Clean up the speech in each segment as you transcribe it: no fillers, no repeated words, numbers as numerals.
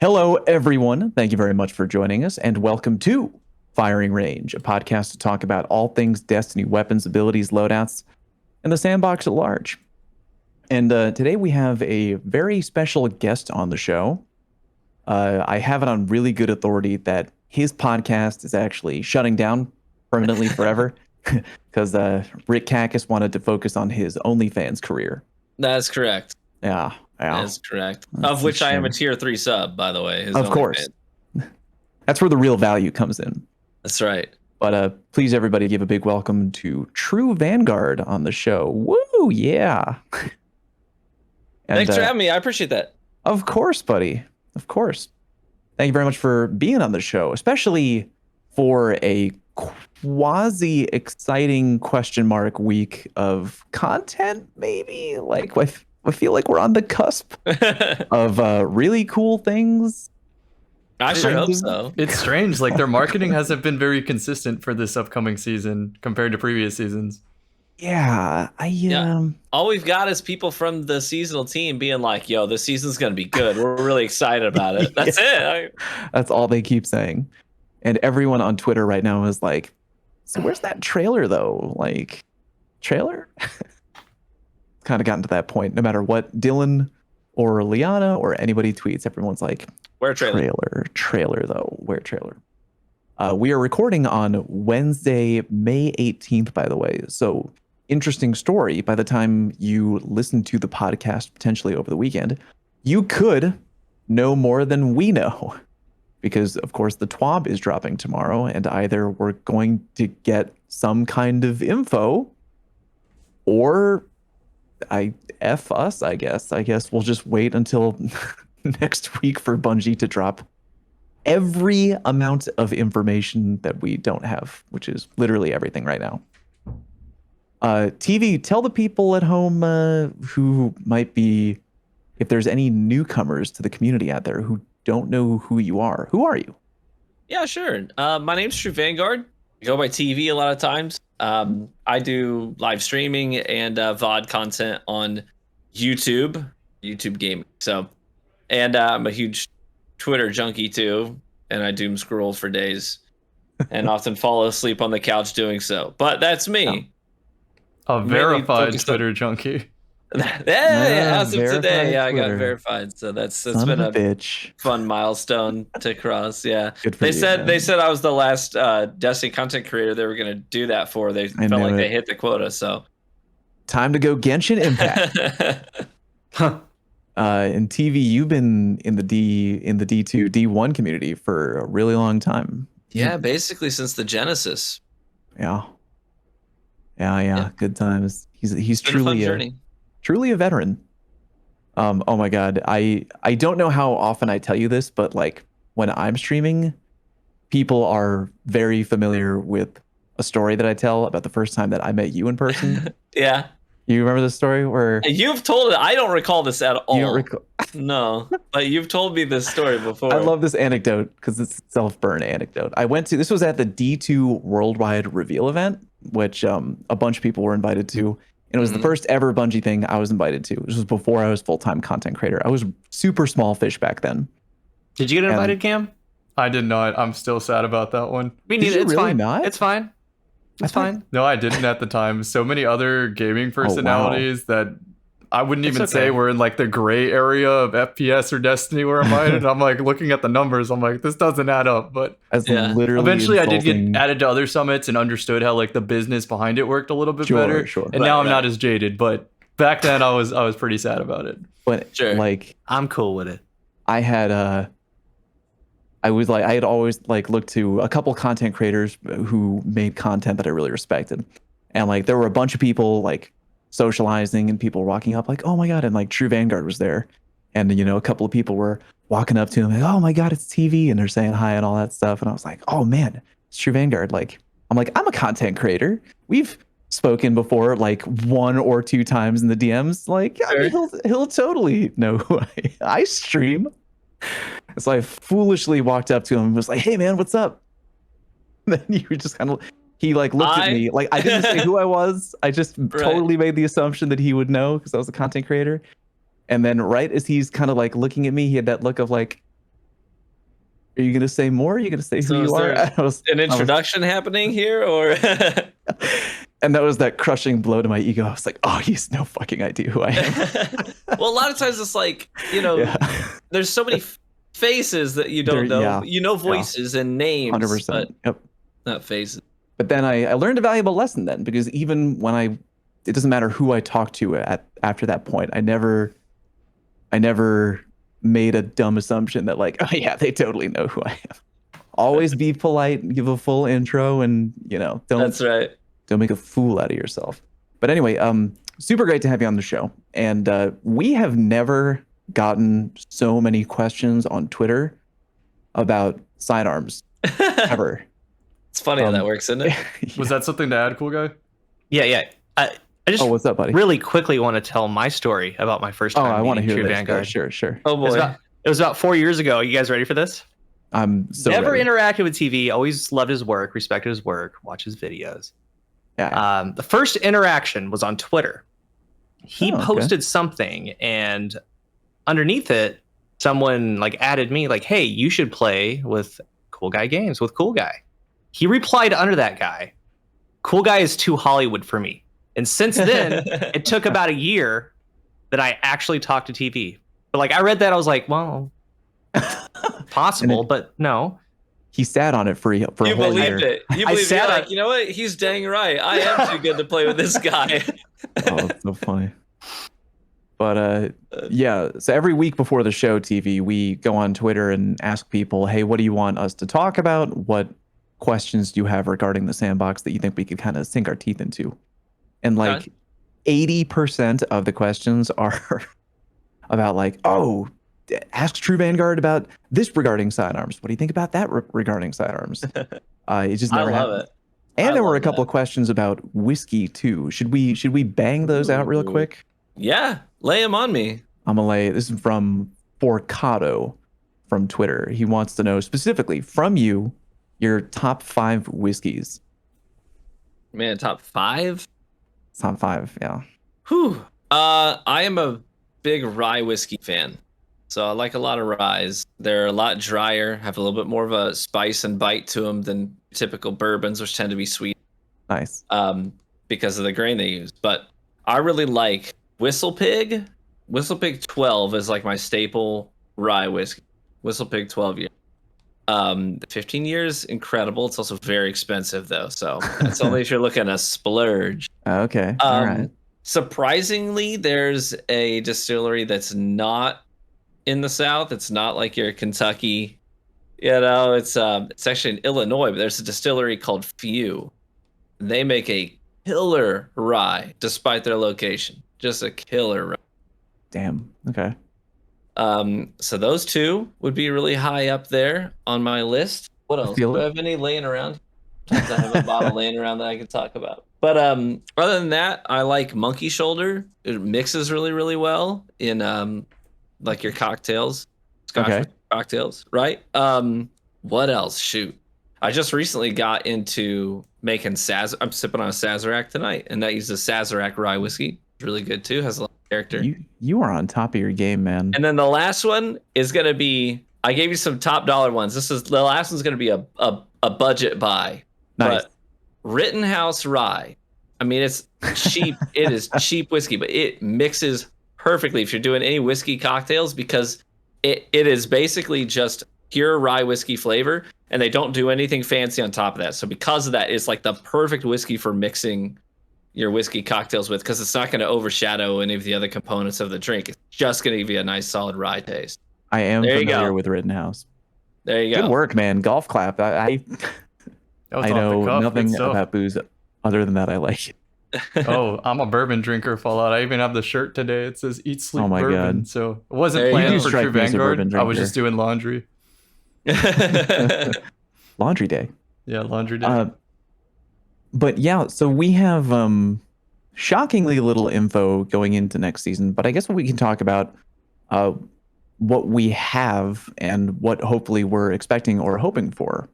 Hello, everyone. Thank you very much for joining us, and welcome to Firing Range, a podcast to talk about all things Destiny weapons, abilities, loadouts, and the sandbox at large. And today we have a very special guest on the show. I have it on really good authority that his podcast is actually shutting down permanently forever because Rick Kakis wanted to focus on his OnlyFans career. That's correct. Yeah. That's correct. Of which I am a tier 3 sub, by the way. Of course. That's where the real value comes in. That's right. But please, everybody, give a big welcome to TrueVanguard on the show. Woo, yeah. Thanks for having me. I appreciate that. Of course, buddy. Of course. Thank you very much for being on the show, especially for a quasi-exciting question mark week of content, maybe? Like, I feel like we're on the cusp of really cool things. I sure hope so. It's strange. Like, their marketing hasn't been very consistent for this upcoming season compared to previous seasons. Yeah, all we've got is people from the seasonal team being like, yo, this season's going to be good. We're really excited about it. That's it. That's all they keep saying. And everyone on Twitter right now is like, so where's that trailer, though? Like, trailer? Kind of gotten to that point. No matter what Dylan or Liana or anybody tweets, everyone's like, where trailer? Trailer, though. Where trailer? We are recording on Wednesday, May 18th, by the way. So, interesting story. By the time you listen to the podcast potentially over the weekend, you could know more than we know. Because, of course, the TWAB is dropping tomorrow, and either we're going to get some kind of info, or F us, I guess. I guess we'll just wait until next week for Bungie to drop every amount of information that we don't have, which is literally everything right now. TV, tell the people at home who might be, if there's any newcomers to the community out there who don't know who you are. Who are you? Yeah, sure. My name's TrueVanguard. I go by TV a lot of times. I do live streaming and VOD content on YouTube Gaming. So, and I'm a huge Twitter junkie too, and I doom scroll for days and often fall asleep on the couch doing so. But that's me. A verified Twitter junkie. As of today, I got verified. So that's been a bitch. Fun milestone to cross. Yeah, they said I was the last Destiny content creator they were going to do that for. They felt like they hit the quota. So time to go Genshin Impact. And TV, you've been in the D2 D1 community for a really long time. Yeah, basically since the Genesis. Yeah. Good times. He's truly a veteran. Oh my God. I don't know how often I tell you this, but like when I'm streaming, people are very familiar with a story that I tell about the first time that I met you in person. Yeah. You remember the story where you've told it? I don't recall this at all. You don't recall? No, but you've told me this story before. I love this anecdote because it's a self-burn anecdote. This was at the D2 Worldwide Reveal event, which a bunch of people were invited to. And it was the first ever Bungie thing I was invited to. This was before I was full-time content creator. I was super small fish back then. Did you get invited, Cam? I did not. I'm still sad about that one. Me neither. It's really fine. Not? It's fine. It's fine. No, I didn't at the time. So many other gaming personalities that I wouldn't even say were in like the gray area of FPS or Destiny were invited. I'm like looking at the numbers. I'm like, this doesn't add up. But literally eventually I did get added to other summits and understood how like the business behind it worked a little bit better. And now I'm not as jaded. But back then I was pretty sad about it. But like I'm cool with it. I had always like looked to a couple content creators who made content that I really respected. And like there were a bunch of people like socializing and people walking up like, oh my God. And like TrueVanguard was there. And, a couple of people were walking up to him like, oh my God, it's TV. And they're saying hi and all that stuff. And I was like, oh man, it's TrueVanguard. I'm a content creator. We've spoken before like 1 or 2 times in the DMs. Like, yeah, I mean, he'll totally know who I stream. So I foolishly walked up to him and was like, hey man, what's up? And then you were just kind of, he like looked at me like I didn't say who I was. I just totally made the assumption that he would know because I was a content creator. And then right as he's kind of like looking at me, he had that look of like, Are you gonna say more? Are you gonna say who So you is are? there an introduction happening here, or? And that was that crushing blow to my ego. I was like, oh, he's no fucking idea who I am. Well, a lot of times it's like, you know, Yeah. there's so many faces that you don't know. Yeah. You know voices and names, 100%. but Yep. not faces. But then I learned a valuable lesson then, because even when it doesn't matter who I talk to after that point, I never made a dumb assumption that like, oh yeah, they totally know who I am. Always be polite, give a full intro, and That's right. don't make a fool out of yourself. But anyway, super great to have you on the show. And we have never gotten so many questions on Twitter about sidearms ever. It's funny how that works, isn't it? Was that something to add, cool guy? Yeah. I just what's up, buddy? really quickly want to tell my story about my first time. I want to hear this. Vanguard. Sure. Oh boy. It was about 4 years ago. You guys ready for this? I'm so Never ready. interacted with TV. Always loved his work, respected his work, watched his videos. Yeah. The first interaction was on Twitter. He okay. posted something, and underneath it, someone like added me, like, "Hey, you should play with Cool Guy Games with Cool Guy." He replied under that guy, "Cool Guy is too Hollywood for me." And since then, it took about a year that I actually talked to TV. But like, I read that, I was like, well, possible, but no. He sat on it for a whole year. You believed it. You believed sat it. on- Like, you know what? He's dang right. I am too good to play with this guy. Oh, it's so funny. But yeah, so every week before the show, TV, we go on Twitter and ask people, hey, what do you want us to talk about? What questions do you have regarding the sandbox that you think we could kind of sink our teeth into? And like 80% of the questions are about like, oh, ask TrueVanguard about this regarding sidearms. What do you think about that regarding sidearms? It just never happened. And there were a couple of questions about whiskey too. Should we bang those out real quick? Yeah, lay them on me. I'm gonna lay. This is from Forcado from Twitter. He wants to know specifically from you your top 5 whiskeys. Man, top 5? Top 5, yeah. Whew. I am a big rye whiskey fan. So I like a lot of ryes. They're a lot drier, have a little bit more of a spice and bite to them than typical bourbons, which tend to be sweet. Nice. Because of the grain they use. But I really like Whistle Pig. Whistle Pig 12 is like my staple rye whiskey. Whistle Pig 12 years. 15 years, incredible. It's also very expensive though. So that's only if you're looking to splurge. Okay. All right. Surprisingly, there's a distillery that's not in the South. It's not like your Kentucky, it's actually in Illinois, but there's a distillery called Few. They make a killer rye despite their location. Just a killer rye. Damn. Okay. So those two would be really high up there on my list. What else? Do I have any laying around? Sometimes I have a bottle laying around that I could talk about. But other than that, I like Monkey Shoulder. It mixes really, really well in like your cocktails, Scotch cocktails, right? What else? Shoot, I just recently got into making I'm sipping on a Sazerac tonight, and that uses Sazerac rye whiskey. It's really good too. Has a lot of character. You are on top of your game, man. And then the last one is gonna be. I gave you some top dollar ones. The last one's gonna be a budget buy. Nice. But Rittenhouse rye. I mean, it's cheap. It is cheap whiskey, but it mixes perfectly if you're doing any whiskey cocktails because it is basically just pure rye whiskey flavor, and they don't do anything fancy on top of that. So because of that, it's like the perfect whiskey for mixing your whiskey cocktails with because it's not going to overshadow any of the other components of the drink. It's just going to give you a nice solid rye taste. I am familiar with Rittenhouse. There you go. Good work, man. Golf clap. I know nothing about booze other than that I like it. Oh, I'm a bourbon drinker, Fallout. I even have the shirt today. It says "Eat, Sleep, Bourbon." God. So it wasn't planned for TrueVanguard. I was just doing laundry. Laundry day. Yeah, laundry day. But yeah, so we have shockingly little info going into next season. But I guess what we can talk about what we have and what hopefully we're expecting or hoping for.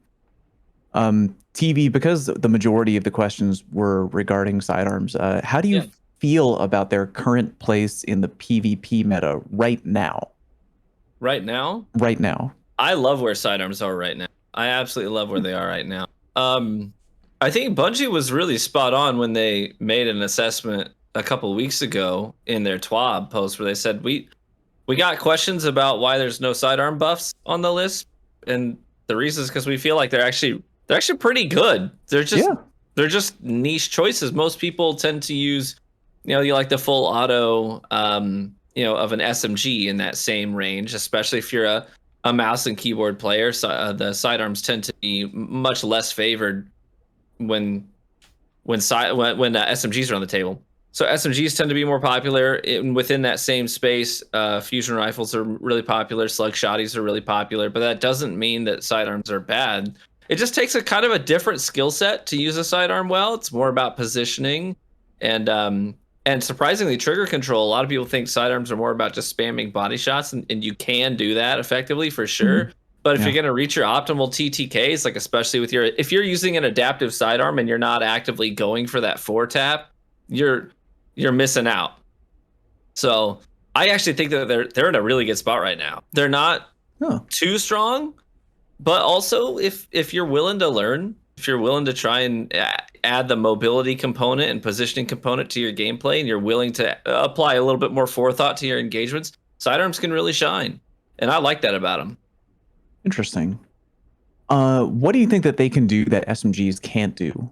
TV, because the majority of the questions were regarding sidearms, how do you feel about their current place in the PvP meta right now? Right now? Right now. I love where sidearms are right now. I absolutely love where they are right now. I think Bungie was really spot on when they made an assessment a couple weeks ago in their TWAB post where they said we got questions about why there's no sidearm buffs on the list, and the reason is because we feel like they're actually pretty good. They're just niche choices. Most people tend to use, you like the full auto, of an SMG in that same range, especially if you're a mouse and keyboard player. So the sidearms tend to be much less favored when SMGs are on the table. So SMGs tend to be more popular within that same space. Fusion rifles are really popular. Slug shotties are really popular, but that doesn't mean that sidearms are bad. It just takes a kind of a different skill set to use a sidearm well. It's more about positioning and surprisingly trigger control. A lot of people think sidearms are more about just spamming body shots, and you can do that effectively for sure. Mm-hmm. But if you're going to reach your optimal TTKs, like especially with if you're using an adaptive sidearm and you're not actively going for that 4-tap, you're missing out. So I actually think that they're in a really good spot right now. They're not too strong, but also if you're willing to learn, if you're willing to try and add the mobility component and positioning component to your gameplay, and you're willing to apply a little bit more forethought to your engagements, sidearms can really shine. And I like that about them. Interesting. What do you think that they can do that SMGs can't do?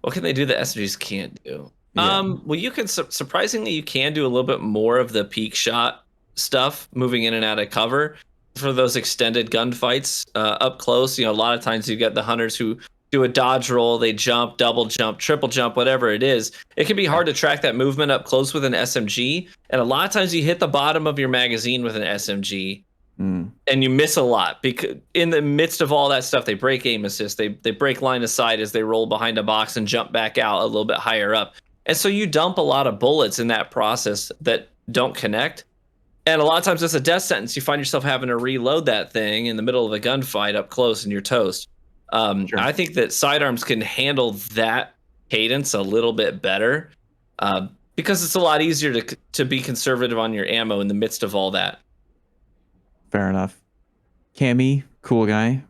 What can they do that SMGs can't do? Yeah. Well, you can surprisingly you can do a little bit more of the peak shot stuff, moving in and out of cover for those extended gunfights up close. A lot of times you get the hunters who do a dodge roll, they jump, double jump, triple jump, whatever it is. It can be hard to track that movement up close with an SMG, and a lot of times you hit the bottom of your magazine with an SMG. And you miss a lot because in the midst of all that stuff, they break aim assist, they break line of sight as they roll behind a box and jump back out a little bit higher up. And so you dump a lot of bullets in that process that don't connect. And a lot of times it's a death sentence. You find yourself having to reload that thing in the middle of a gunfight up close and you're toast. Sure. I think that sidearms can handle that cadence a little bit better because it's a lot easier to be conservative on your ammo in the midst of all that. Fair enough. Cammy, cool guy.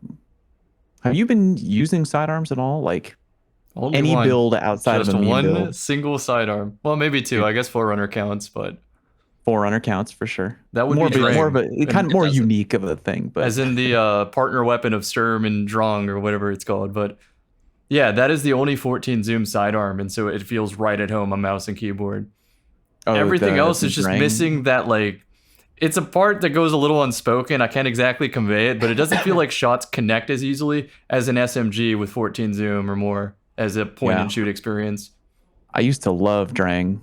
Have you been using sidearms at all? Like Only any one. build outside Just of a one build? single sidearm. Well, maybe two. I guess Forerunner counts, but Forerunner counts for sure. That would more be more of a kind of more unique of a thing, but as in the partner weapon of Sturm and Drong or whatever it's called. But yeah, that is the only 14 zoom sidearm, and so it feels right at home on mouse and keyboard. Everything else is just missing that like. It's a part that goes a little unspoken. I can't exactly convey it, but it doesn't feel like shots connect as easily as an SMG with 14 zoom or more as a point and shoot experience. I used to love Drang.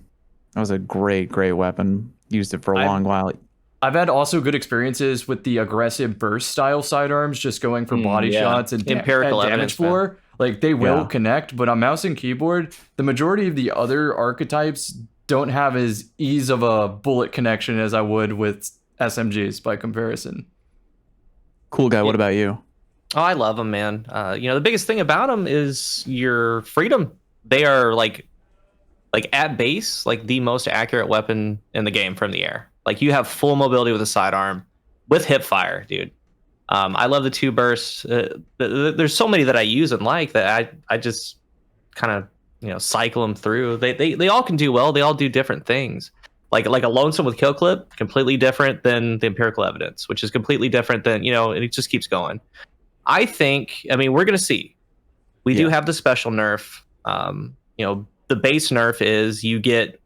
That was a great weapon. Used it for a long while. I've had also good experiences with the aggressive burst style sidearms, just going for body shots and empirical damage floor. Like they will connect, but on mouse and keyboard, the majority of the other archetypes don't have as ease of a bullet connection as I would with SMGs by comparison. Cool guy. What about you? Oh, I love them, man. The biggest thing about them is your freedom. They are like at base, like the most accurate weapon in the game from the air. Like you have full mobility with a sidearm with hip fire, dude. I love the 2 bursts. There's so many that I use and like that I just kind of cycle them through. They all can do well. They all do different things. Like a lonesome with kill clip, completely different than the empirical evidence, which is completely different than and it just keeps going. I think. I mean, we're gonna see. We do have the special nerf. The base nerf is you get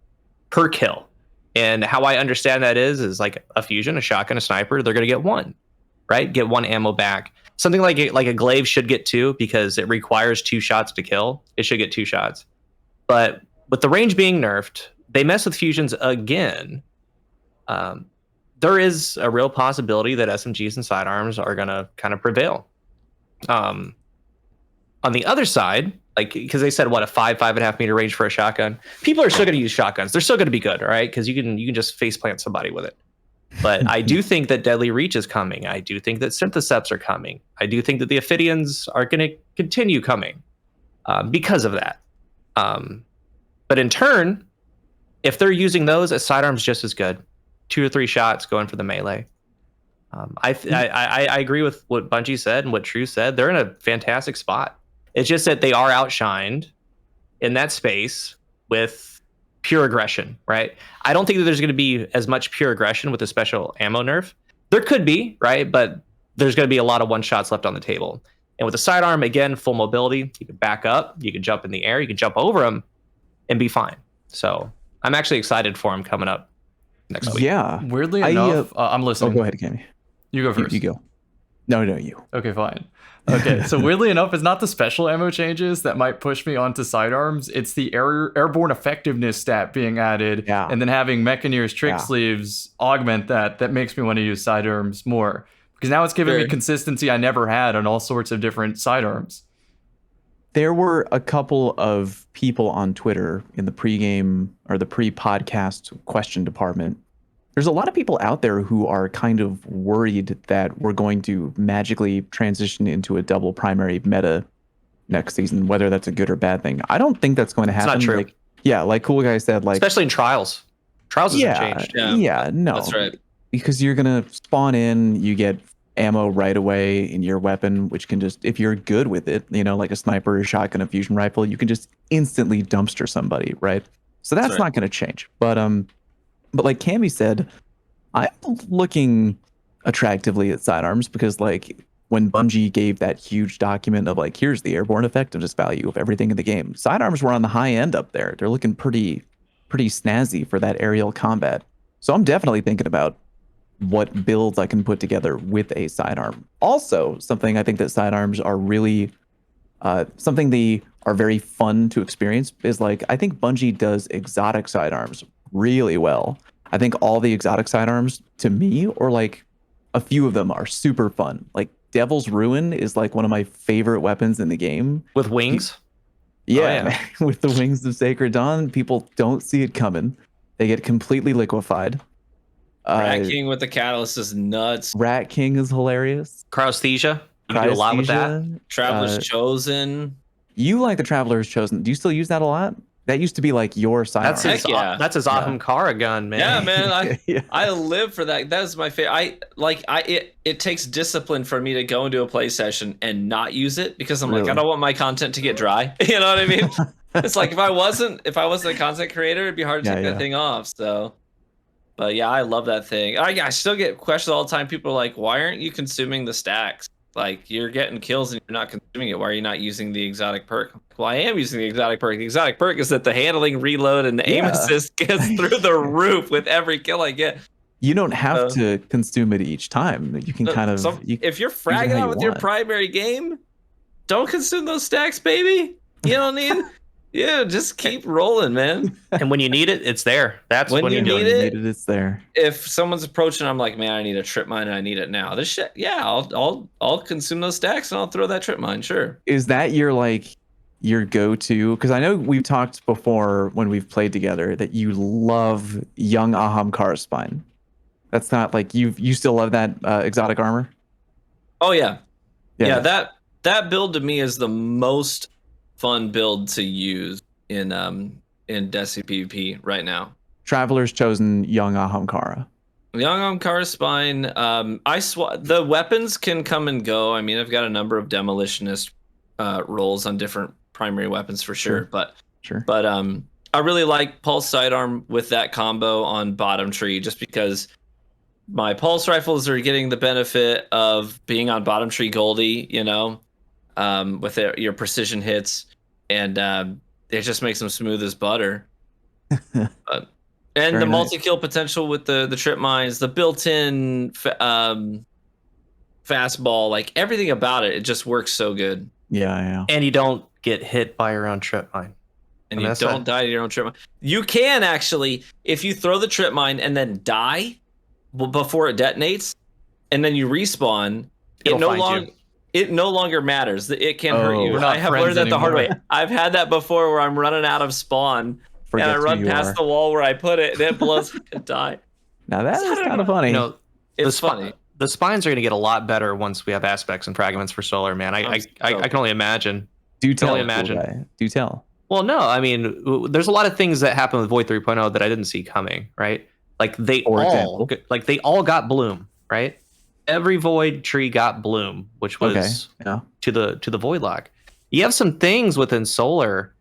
per kill, and how I understand that is like a fusion, a shotgun, a sniper. They're gonna get 1, right? Get 1 ammo back. Something like a glaive should get 2 because it requires 2 shots to kill. It should get 2 shots. But with the range being nerfed, they mess with fusions again. There is a real possibility that SMGs and sidearms are going to kind of prevail. On the other side, like because they said what a 5.5 meter range for a shotgun, people are still going to use shotguns. They're still going to be good, all right? Because you can just face plant somebody with it. But I do think that Deadly Reach is coming. I do think that Syntheseps are coming. I do think that the Ophidians are going to continue coming because of that. But in turn, if they're using those as sidearms just as good, 2 or 3 shots going for the melee. I agree with what Bungie said and what True said. They're in a fantastic spot. It's just that they are outshined in that space with pure aggression, right? I don't think that there's going to be as much pure aggression with the special ammo nerf. There could be, right? But there's going to be a lot of one shots left on the table. And with the sidearm, again, full mobility, you can back up, you can jump in the air, you can jump over them and be fine. So I'm actually excited for him coming up next week. Yeah. Weirdly enough, I'm listening. Oh, go ahead, Cammy. You go first. You go. No, you. Okay, fine. Okay, so weirdly enough, it's not the special ammo changes that might push me onto sidearms. It's the airborne effectiveness stat being added, and then having Mechaneer's trick sleeves augment that makes me want to use sidearms more. Because now it's giving me consistency I never had on all sorts of different sidearms. There were a couple of people on Twitter in the pregame or the pre-podcast question department. There's a lot of people out there who are kind of worried that we're going to magically transition into a double primary meta next season, whether that's a good or bad thing. I don't think that's going to happen. It's not true. Like Cool Guy said, especially in trials. Trials hasn't changed. No. That's right. Because you're going to spawn in, you get ammo right away in your weapon, which can just, if you're good with it, like a sniper, a shotgun, a fusion rifle, you can just instantly dumpster somebody, right? So that's not going to change. But like Cammy said, I'm looking attractively at sidearms because when Bungie gave that huge document of here's the airborne effectiveness value of everything in the game, sidearms were on the high end up there. They're looking pretty snazzy for that aerial combat. So I'm definitely thinking about what builds I can put together with a sidearm. Also, something I think that sidearms are really something they are very fun to experience is I think Bungie does exotic sidearms really well. I think all the exotic sidearms to me, or a few of them, are super fun. Devil's Ruin is one of my favorite weapons in the game. With wings? Yeah. With the wings of Sacred Dawn, people don't see it coming. They get completely liquefied. Rat King with the catalyst is nuts. Rat King is hilarious. Cryosthesia. You can do a lot with that. Traveler's Chosen. You like the Traveler's Chosen. Do you still use that a lot? That used to be your sidearm. That's his Ahamkara gun, man. Yeah, man. I live for that. That is my favorite. It takes discipline for me to go into a play session and not use it because I'm I don't want my content to get dry. You know what I mean? It's if I wasn't a content creator, it'd be hard to take that thing off. So, but yeah, I love that thing. I still get questions all the time. People are why aren't you consuming the stacks? You're getting kills and you're not consuming it. Why are you not using the exotic perk? Well, I am using the exotic perk. The exotic perk is that the handling, reload, and the aim assist gets through the roof with every kill I get. You don't have to consume it each time. You can if you're fragging out with your primary game, don't consume those stacks, baby. You don't need. Yeah, just keep rolling, man. And when you need it, it's there. That's when you need it. It's there. If someone's approaching, I'm man, I need a trip mine and I need it now. This shit, I'll consume those stacks and I'll throw that trip mine. Sure. Is that your your go-to? Because I know we've talked before when we've played together that you love young Ahamkara spine. That's not you still love that exotic armor. Oh yeah. That build to me is the most fun build to use in DCP PvP right now. Traveler's Chosen young Ahamkara. Young Ahamkara spine. The weapons can come and go. I mean, I've got a number of demolitionist roles on different primary weapons for sure. But I really like Pulse Sidearm with that combo on Bottom Tree just because my pulse rifles are getting the benefit of being on Bottom Tree Goldie, with your precision hits, and it just makes them smooth as butter. And the multi-kill potential with the trip mines, the built-in fastball, everything about it just works so good. Yeah. And you don't get hit by your own trip mine. And you don't die to your own trip mine. You can actually, if you throw the trip mine and then die before it detonates, and then you respawn, it no longer matters. It can't hurt you. I have learned that the hard way. I've had that before where I'm running out of spawn and I run past the wall where I put it and it blows and die. Now that is kind of funny. It's funny. The spines are going to get a lot better once we have aspects and fragments for solar, man. I can only imagine. Do tell. Well, no, I mean, there's a lot of things that happen with Void 3.0 that I didn't see coming, right? They all got bloom, right? every void tree got bloom, which was to the void lock. You have some things within solar,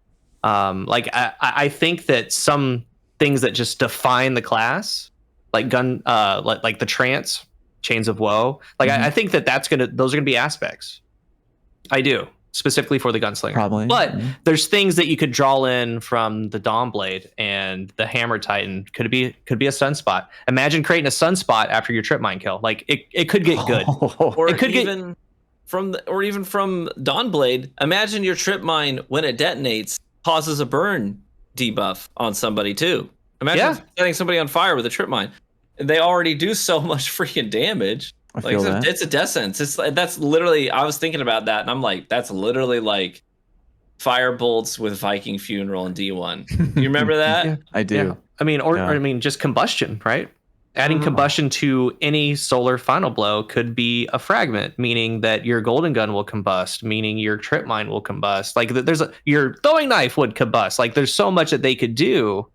like I think that some things that just define the class, like like the trance, chains of woe. Like I think those are gonna be aspects. I do. Specifically for the gunslinger. Probably. But there's things that you could draw in from the Dawnblade and the Hammer Titan. Could be a sunspot. Imagine creating a sunspot after your trip mine kill. Like it could get good. Or it could even from Dawnblade, imagine your trip mine when it detonates causes a burn debuff on somebody too. Imagine setting somebody on fire with a trip mine. They already do so much freaking damage. Like it's a death sentence. That's literally. I was thinking about that, and I'm like, that's literally like fire bolts with Viking Funeral in D1. You remember that? Yeah, I do. Yeah. I mean, or I mean, just combustion, right? Adding combustion to any solar final blow could be a fragment, meaning that your golden gun will combust, meaning your trip mine will combust. Like your throwing knife would combust. Like there's so much that they could do,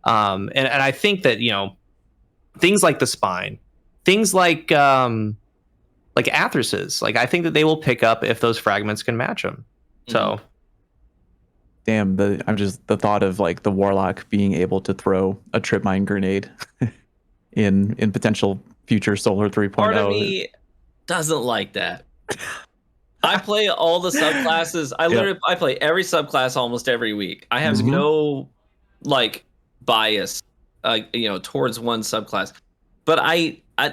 and I think that things like the spine. Things like Athrases, like I think that they will pick up if those fragments can match them. So, damn, the thought of like the warlock being able to throw a trip mine grenade in potential future Solar 3.0. Part of me doesn't like that. I play all the subclasses. I play every subclass almost every week. I have no like bias, towards one subclass. But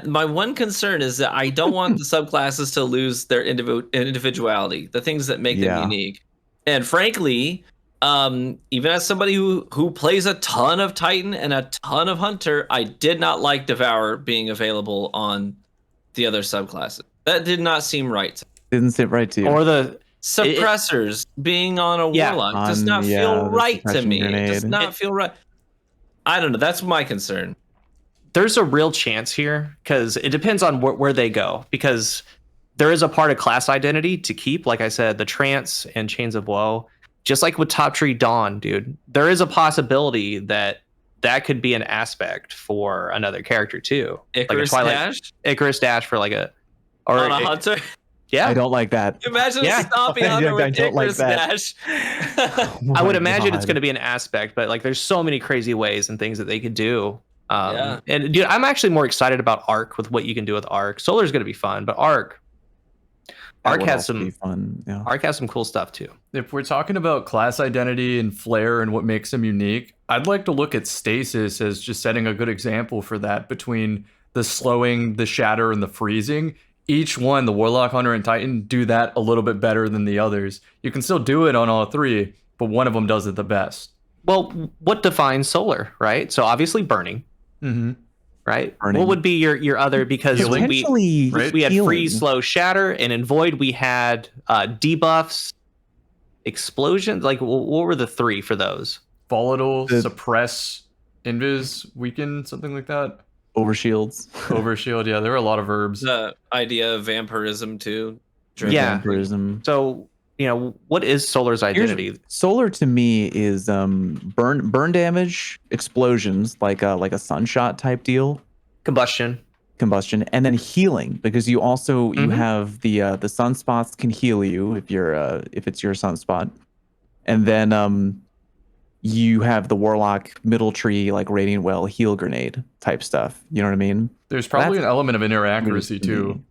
my one concern is that I don't want the subclasses to lose their individuality, the things that make them unique. And frankly, even as somebody who plays a ton of Titan and a ton of Hunter, I did not like Devour being available on the other subclasses. That did not seem right. Didn't seem right to you. Or the suppressors being on a warlock does not feel right to me. It does not feel right. I don't know. That's my concern. There's a real chance here because it depends on where they go, because there is a part of class identity to keep. Like I said, the trance and chains of woe, just like with Top Tree Dawn, dude, there is a possibility that could be an aspect for another character too. Icarus Dash for like a Hunter. Yeah, I don't like that. Imagine a stompy Hunter with Icarus Dash. I would imagine it's going to be an aspect, but like there's so many crazy ways and things that they could do. And dude, I'm actually more excited about Arc with what you can do with Arc. Solar is going to be fun, but Arc has some fun. Yeah. Arc has some cool stuff too. If we're talking about class identity and flair and what makes them unique, I'd like to look at Stasis as just setting a good example for that. Between the slowing, the shatter, and the freezing, each one, the Warlock, Hunter, and Titan, do that a little bit better than the others. You can still do it on all three, but one of them does it the best. Well, what defines Solar, right? So obviously burning. Right? Burning. What would be your other? Because we had freeze, slow, shatter, and in void we had debuffs, explosions. Like what were the three for those? Volatile, suppress, invis, weaken, something like that. Overshields. Overshield, yeah, there are a lot of verbs. The idea of vampirism too. Vampirism. So what is Solar's identity? Solar to me is burn damage, explosions, like a sunshot type deal, combustion, and then healing, because you also you have the sunspots can heal you if it's your sunspot, and then you have the Warlock middle tree, like Radiant Well heal grenade type stuff. You know what I mean? There's probably an element of inner accuracy too.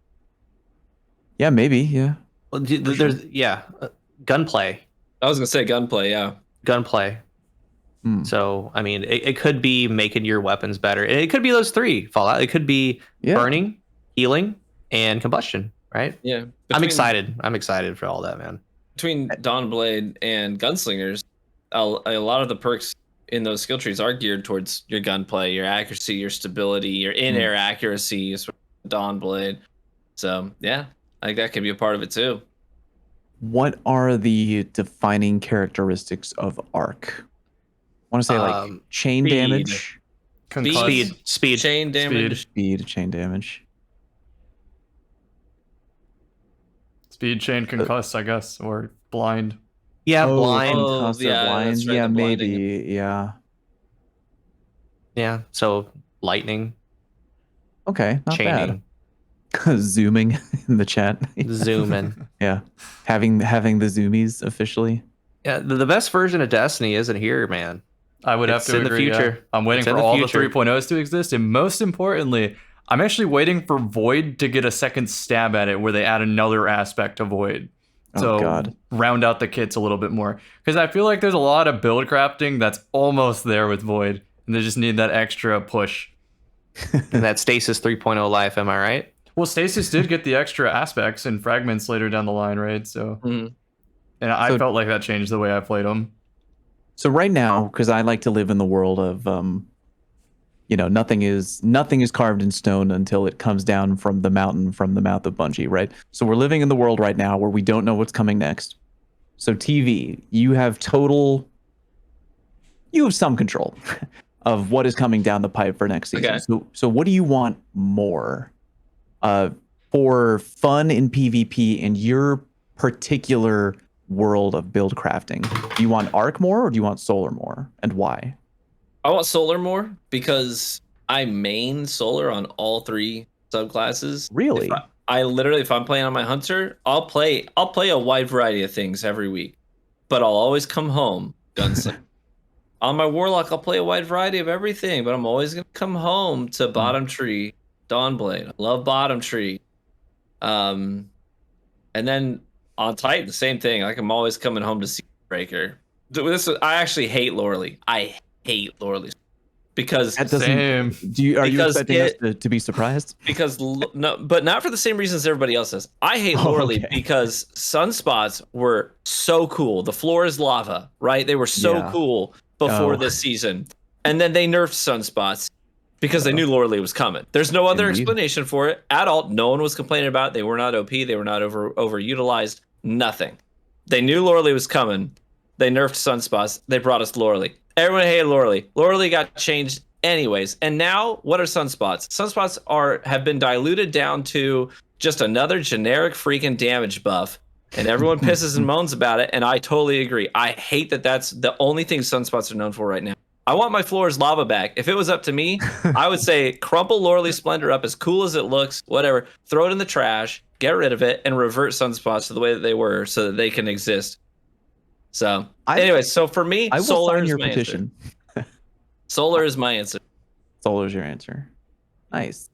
Yeah, maybe. Yeah. Well, there's gunplay. I was gonna say gunplay. Gunplay. So I mean, it could be making your weapons better. It could be those three Fallout. It could be burning, healing, and combustion. Right? Yeah. I'm excited. I'm excited for all that, man. Between Dawnblade and Gunslingers, a lot of the perks in those skill trees are geared towards your gunplay, your accuracy, your stability, your in-air accuracy. Dawnblade. So yeah. I think that could be a part of it too. What are the defining characteristics of Arc? I want to say like chain damage, speed, chain damage, chain damage, speed, chain, concuss, I guess, or blind. Yeah, blind. Blind. Right, yeah, maybe. Yeah. Yeah. So lightning. Okay, not chaining. bad. Zooming in the chat. Zooming. Yeah, having the zoomies officially. Yeah, the best version of Destiny isn't here, man. I would have It's to in the agree. Yeah. future. I'm waiting It's in for the all the future. 3.0s to exist, and most importantly, I'm actually waiting for Void to get a second stab at it, where they add another aspect to Void. So God. round out the kits a little bit more, because I feel like there's a lot of build crafting that's almost there with Void, and they just need that extra push. And that Stasis 3.0 life, am I right? Well, Stasis did get the extra aspects and fragments later down the line, right? So, and I felt like that changed the way I played them. So right now, because I like to live in the world of, nothing is carved in stone until it comes down from the mountain, from the mouth of Bungie, right? So we're living in the world right now where we don't know what's coming next. So TV, you have some control of what is coming down the pipe for next season. Okay. So what do you want more for fun in PvP in your particular world of build crafting? Do you want Arc more or do you want Solar more, and why? I want Solar more because I main Solar on all 3 subclasses. Really? If I'm playing on my Hunter, I'll play a wide variety of things every week, but I'll always come home gunslinger. On my Warlock, I'll play a wide variety of everything, but I'm always gonna come home to Bottom Tree, Dawnblade. I love Bottom Tree. And then on Titan, the same thing. Like, I'm always coming home to Breaker. I actually hate Loreley. I hate Loreley because Are you expecting us to be surprised? Because no, but not for the same reasons everybody else does. I hate Loreley because sunspots were so cool. The floor is lava, right? They were so cool before this season, and then they nerfed sunspots because they knew Loreley was coming. There's no other explanation for it at all. No one was complaining about it. They were not OP. They were not overutilized. Nothing. They knew Loreley was coming. They nerfed sunspots. They brought us Loreley. Everyone hated Loreley. Loreley got changed anyways. And now, what are sunspots? Sunspots have been diluted down to just another generic freaking damage buff. And everyone pisses and moans about it. And I totally agree. I hate that that's the only thing sunspots are known for right now. I want my floor's lava back. If it was up to me, I would say crumple Loreley Splendor up as cool as it looks, whatever. Throw it in the trash, get rid of it, and revert sunspots to the way that they were so that they can exist. So, anyway, so for me, I will Solar sign is your my petition. answer. Solar is my answer. Solar's your answer. Nice.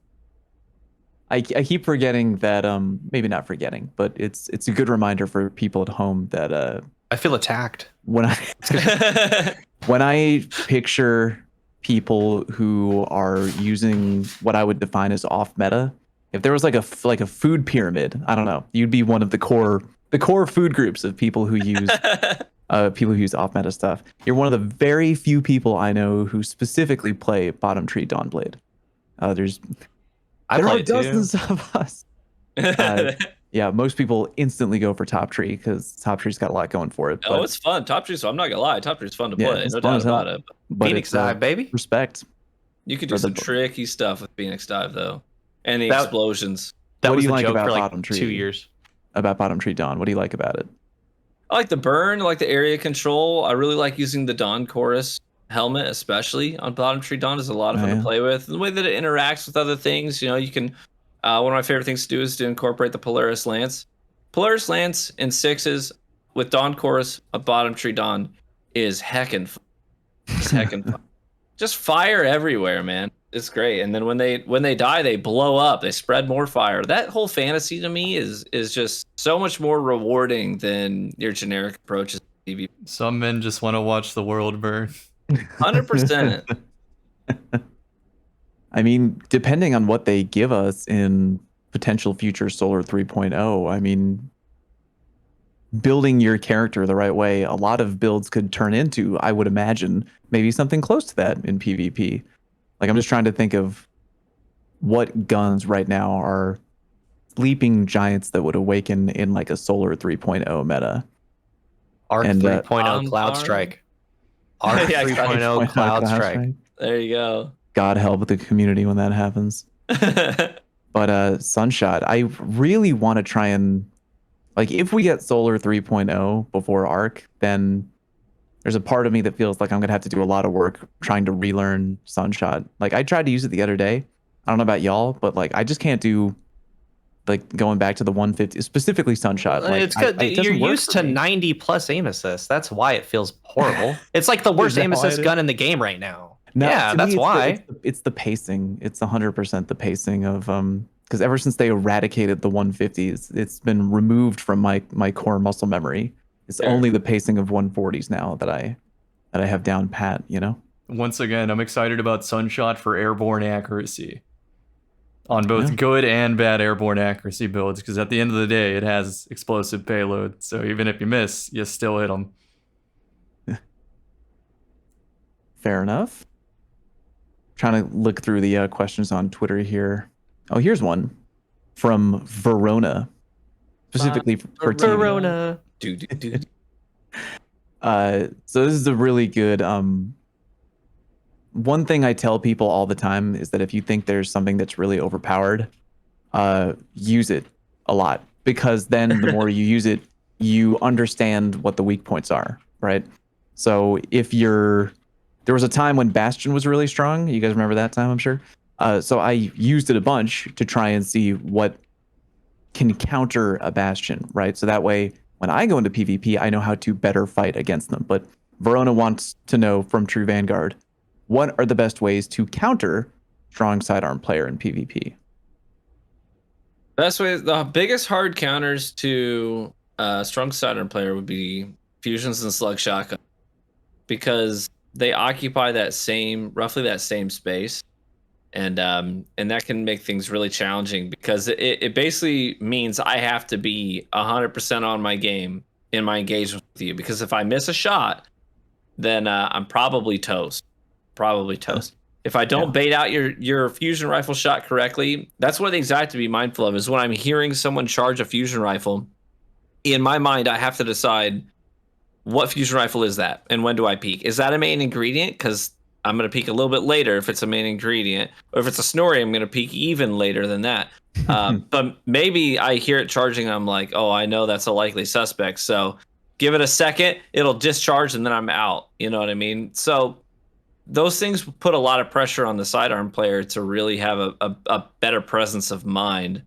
I keep forgetting that, maybe not forgetting, but it's a good reminder for people at home that I feel attacked. When I picture people who are using what I would define as off meta, if there was like a food pyramid, I don't know, you'd be one of the core food groups of people who use off meta stuff. You're one of the very few people I know who specifically play Bottom Tree Dawnblade. There are dozens of us. Yeah, most people instantly go for Top Tree because Top Tree's got a lot going for it. Oh, it's fun. Top Tree, so I'm not gonna lie. Top Tree's fun to play. It's No fun doubt as hell. about it. But Phoenix Dive, baby. Respect. You could do some tricky stuff with Phoenix Dive, though. And the explosions. That What was do you the like joke about for like Bottom Tree? 2 years. About Bottom Tree Dawn, what do you like about it? I like the burn. I like the area control. I really like using the Dawn Chorus helmet, especially on Bottom Tree Dawn. Is a lot of fun to play with. The way that it interacts with other things, you can. One of my favorite things to do is to incorporate the Polaris Lance. Polaris Lance in 6s with Dawn Chorus of Bottom Tree Dawn is heckin' fun. It's heckin' fun. Just fire everywhere, man. It's great. And then when they die, they blow up. They spread more fire. That whole fantasy to me is just so much more rewarding than your generic approaches to PvP. Some men just want to watch the world burn. 100%. I mean, depending on what they give us in potential future Solar 3.0, I mean, building your character the right way, a lot of builds could turn into, I would imagine, maybe something close to that in PvP. Like, I'm just trying to think of what guns right now are sleeping giants that would awaken in like a Solar 3.0 meta. Arc 3.0 Cloud Strike. Arc 3.0 Cloud Strike. There you go. God help the community when that happens. But Sunshot, I really want to try and, like, if we get Solar 3.0 before Arc, then there's a part of me that feels like I'm gonna have to do a lot of work trying to relearn Sunshot. Like, I tried to use it the other day. I don't know about y'all, but like, I just can't do like going back to the 150, specifically Sunshot. Like, It's good. it You're doesn't work used for to me. 90 plus aim assist. That's why it feels horrible. It's like the worst that aim why assist it is? gun in the game right now. No, Yeah, to that's me, why. it's the pacing. It's 100% the pacing of because ever since they eradicated the 150s, it's been removed from my core muscle memory. It's Sure. only the pacing of 140s now that I have down pat. You know. Once again, I'm excited about Sunshot for airborne accuracy on both Yeah. good and bad airborne accuracy builds, because at the end of the day, it has explosive payload. So even if you miss, you still hit them. Fair enough. Trying to look through the questions on Twitter here. Oh, here's one from Verona, specifically for TV. Verona. So this is a really good one thing I tell people all the time is that if you think there's something that's really overpowered, use it a lot, because then the more you use it, you understand what the weak points are, right? So there was a time when Bastion was really strong. You guys remember that time, I'm sure. So I used it a bunch to try and see what can counter a Bastion, right? So that way, when I go into PvP, I know how to better fight against them. But Verona wants to know from TrueVanguard, what are the best ways to counter strong sidearm player in PvP? Best way, the biggest hard counters to strong sidearm player would be fusions and slug shotgun, because they occupy roughly that same space, and that can make things really challenging, because it basically means I have to be 100% on my game in my engagement with you, because if I miss a shot, then I'm probably toast. If I don't bait out your fusion rifle shot correctly, that's one of the things I have to be mindful of, is when I'm hearing someone charge a fusion rifle, in my mind, I have to decide, what fusion rifle is that, and when do I peek? Is that a main ingredient? Because I'm going to peek a little bit later if it's a main ingredient. Or if it's a Snorri, I'm going to peek even later than that. But maybe I hear it charging, I'm like, oh, I know that's a likely suspect. So give it a second, it'll discharge, and then I'm out. You know what I mean? So those things put a lot of pressure on the sidearm player to really have a better presence of mind,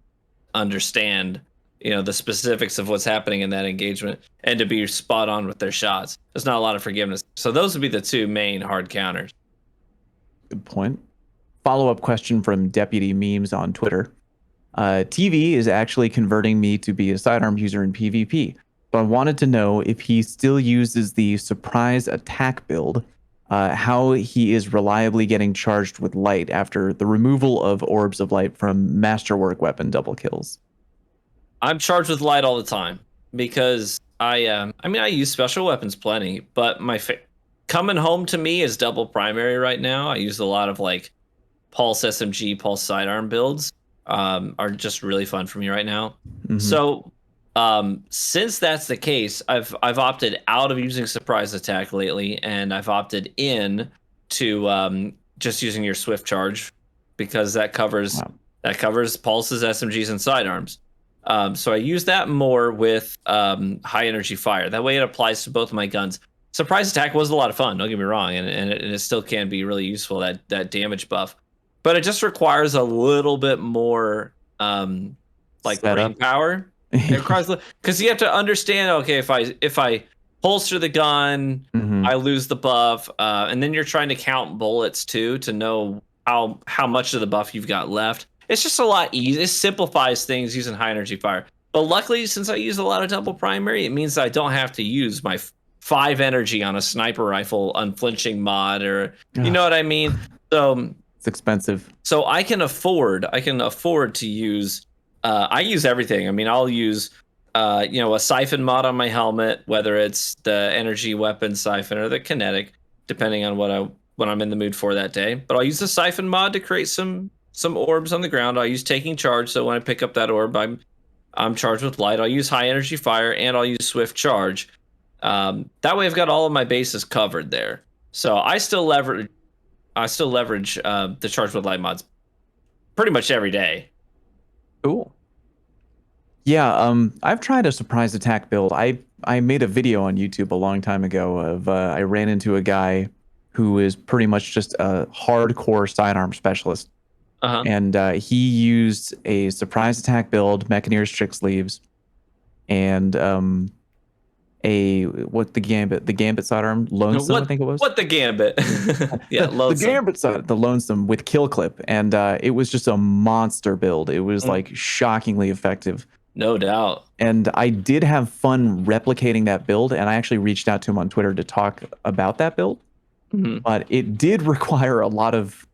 understand the specifics of what's happening in that engagement, and to be spot on with their shots. There's not a lot of forgiveness. So those would be the two main hard counters. Good point. Follow-up question from Deputy Memes on Twitter. TV is actually converting me to be a sidearm user in PvP. So I wanted to know if he still uses the surprise attack build, how he is reliably getting charged with light after the removal of orbs of light from masterwork weapon double kills. I'm charged with light all the time, because I use special weapons plenty, but coming home to me is double primary right now. I use a lot of like Pulse SMG, Pulse sidearm builds, are just really fun for me right now. Mm-hmm. So since that's the case, I've opted out of using surprise attack lately, and I've opted in to just using your swift charge, because that covers pulses, SMGs, and sidearms. So I use that more with high energy fire. That way it applies to both of my guns. Surprise attack was a lot of fun, don't get me wrong, and it still can be really useful, that damage buff. But it just requires a little bit more brain power. Because you have to understand, okay, if I holster the gun, I lose the buff, and then you're trying to count bullets too to know how much of the buff you've got left. It's just a lot easier. It simplifies things using high energy fire. But luckily, since I use a lot of double primary, it means I don't have to use my 5 energy on a sniper rifle unflinching mod, or you know what I mean. So it's expensive. So I can afford to use. I use everything. I mean, I'll use a siphon mod on my helmet, whether it's the energy weapon siphon or the kinetic, depending on what I'm in the mood for that day. But I'll use the siphon mod to create some orbs on the ground. I'll use taking charge, so when I pick up that orb, I'm charged with light. I'll use high energy fire, and I'll use swift charge. That way I've got all of my bases covered there. So I still leverage the charge with light mods pretty much every day. Cool. Yeah, I've tried a surprise attack build. I made a video on YouTube a long time ago of I ran into a guy who is pretty much just a hardcore sidearm specialist. and he used a surprise attack build, Mechanier's Trick Sleeves, and the Gambit sidearm, Lonesome, I think it was. What the Gambit? Yeah, Lonesome. The Gambit side, the Lonesome with Kill Clip, and it was just a monster build. It was like shockingly effective. No doubt. And I did have fun replicating that build, and I actually reached out to him on Twitter to talk about that build. But it did require a lot of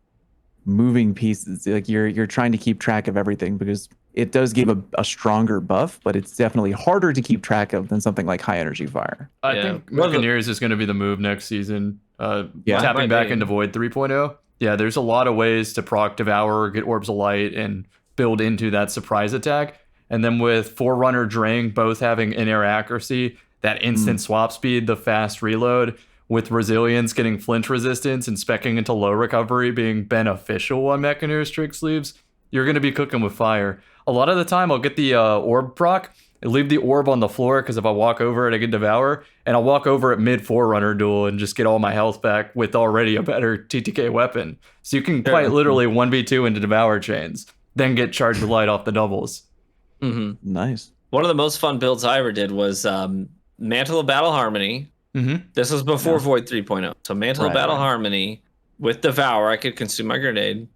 moving pieces. Like you're trying to keep track of everything because it does give a stronger buff, but it's definitely harder to keep track of than something like high energy fire. I think Mechanier's is going to be the move next season. Tapping back into Void 3.0. Yeah, there's a lot of ways to proc Devour, get Orbs of Light, and build into that surprise attack. And then with Forerunner, Drang both having in-air accuracy, that instant swap speed, the fast reload, with Resilience getting flinch resistance and speccing into low recovery being beneficial on Mechanier's Trick Sleeves, you're going to be cooking with fire. A lot of the time, I'll get the orb proc, and leave the orb on the floor, because if I walk over it, I get Devour, and I'll walk over at mid-Forerunner duel and just get all my health back with already a better TTK weapon. So you can quite literally 1v2 into Devour chains, then get Charge with Light off the doubles. Nice. One of the most fun builds I ever did was Mantle of Battle Harmony. This was before Void 3.0. So Mantle of Battle Harmony with Devour, I could consume my grenade,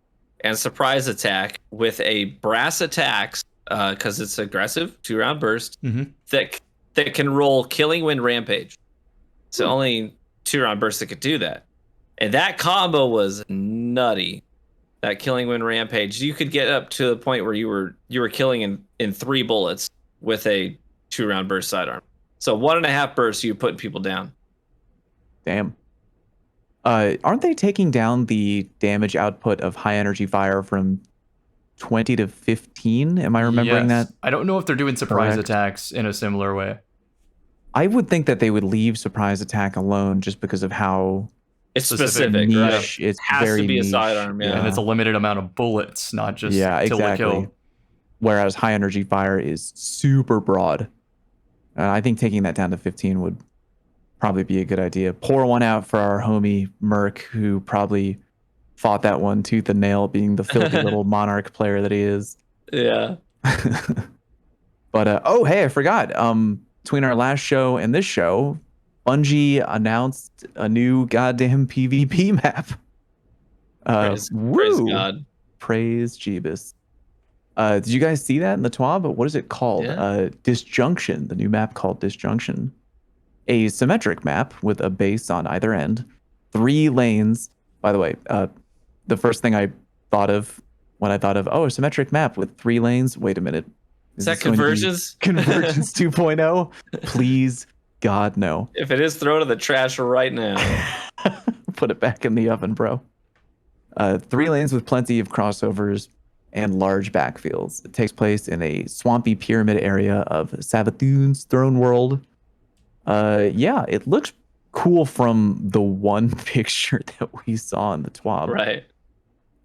and Surprise Attack with a Brass Attacks, because it's aggressive, 2-round burst, that can roll Killing Wind Rampage. So only 2-round burst that could do that. And that combo was nutty. That Killing Wind Rampage, you could get up to the point where you were killing in 3 bullets with a 2-round burst sidearm. So 1.5 bursts, you putting people down. Damn. Aren't they taking down the damage output of high energy fire from 20 to 15? Am I remembering that? I don't know if they're doing surprise attacks in a similar way. I would think that they would leave surprise attack alone just because of how it's specific, niche. Right? It's has very to be niche. A sidearm, And it's a limited amount of bullets, not just exactly. kill. Whereas high energy fire is super broad. I think taking that down to 15 would probably be a good idea. Pour one out for our homie Merc, who probably fought that one tooth and nail, being the filthy little Monarch player that he is. Yeah. But hey, I forgot. Between our last show and this show, Bungie announced a new goddamn PvP map. Praise God. Praise Jeebus. Did you guys see that in the TWAB? What is it called? Yeah. Disjunction, the new map called Disjunction. A symmetric map with a base on either end, 3 lanes. By the way, the first thing I thought of when I thought of, a symmetric map with 3 lanes. Wait a minute. Is that Convergence? Convergence 2.0? Please, God, no. If it is, throw it in the trash right now. Put it back in the oven, bro. 3 lanes with plenty of crossovers and large backfields. It takes place in a swampy pyramid area of Savathûn's throne world. It looks cool from the one picture that we saw in the TWAB. Right.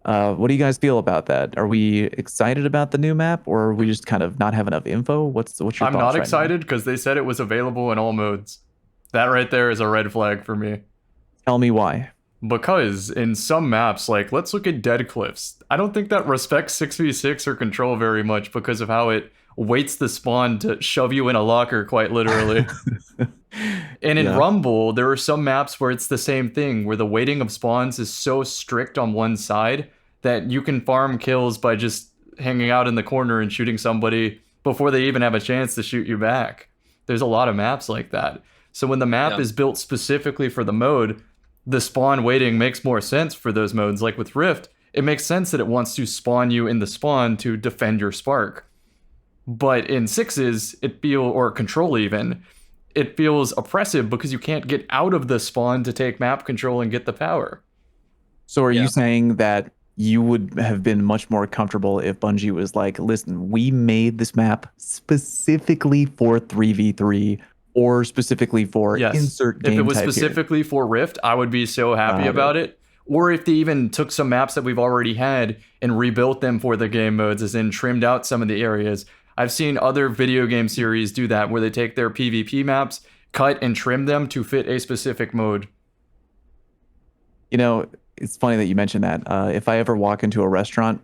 What do you guys feel about that? Are we excited about the new map, or are we just kind of not have enough info? What's your thoughts? I'm not excited because they said it was available in all modes. That right there is a red flag for me. Tell me why. Because in some maps, like let's look at Dead Cliffs, I don't think that respects 6v6 or control very much because of how it waits the spawn to shove you in a locker, quite literally. And in Rumble, there are some maps where it's the same thing, where the waiting of spawns is so strict on one side that you can farm kills by just hanging out in the corner and shooting somebody before they even have a chance to shoot you back. There's a lot of maps like that. So when the map is built specifically for the mode, the spawn waiting makes more sense for those modes. Like with Rift, it makes sense that it wants to spawn you in the spawn to defend your spark. But in 6s, or control even, it feels oppressive because you can't get out of the spawn to take map control and get the power. So are you saying that you would have been much more comfortable if Bungie was like, listen, we made this map specifically for 3v3 or specifically for insert game If it was type specifically here. for Rift, I would be so happy about it. Or if they even took some maps that we've already had and rebuilt them for the game modes, as in trimmed out some of the areas. I've seen other video game series do that, where they take their PvP maps, cut and trim them to fit a specific mode. You know, it's funny that you mentioned that. If I ever walk into a restaurant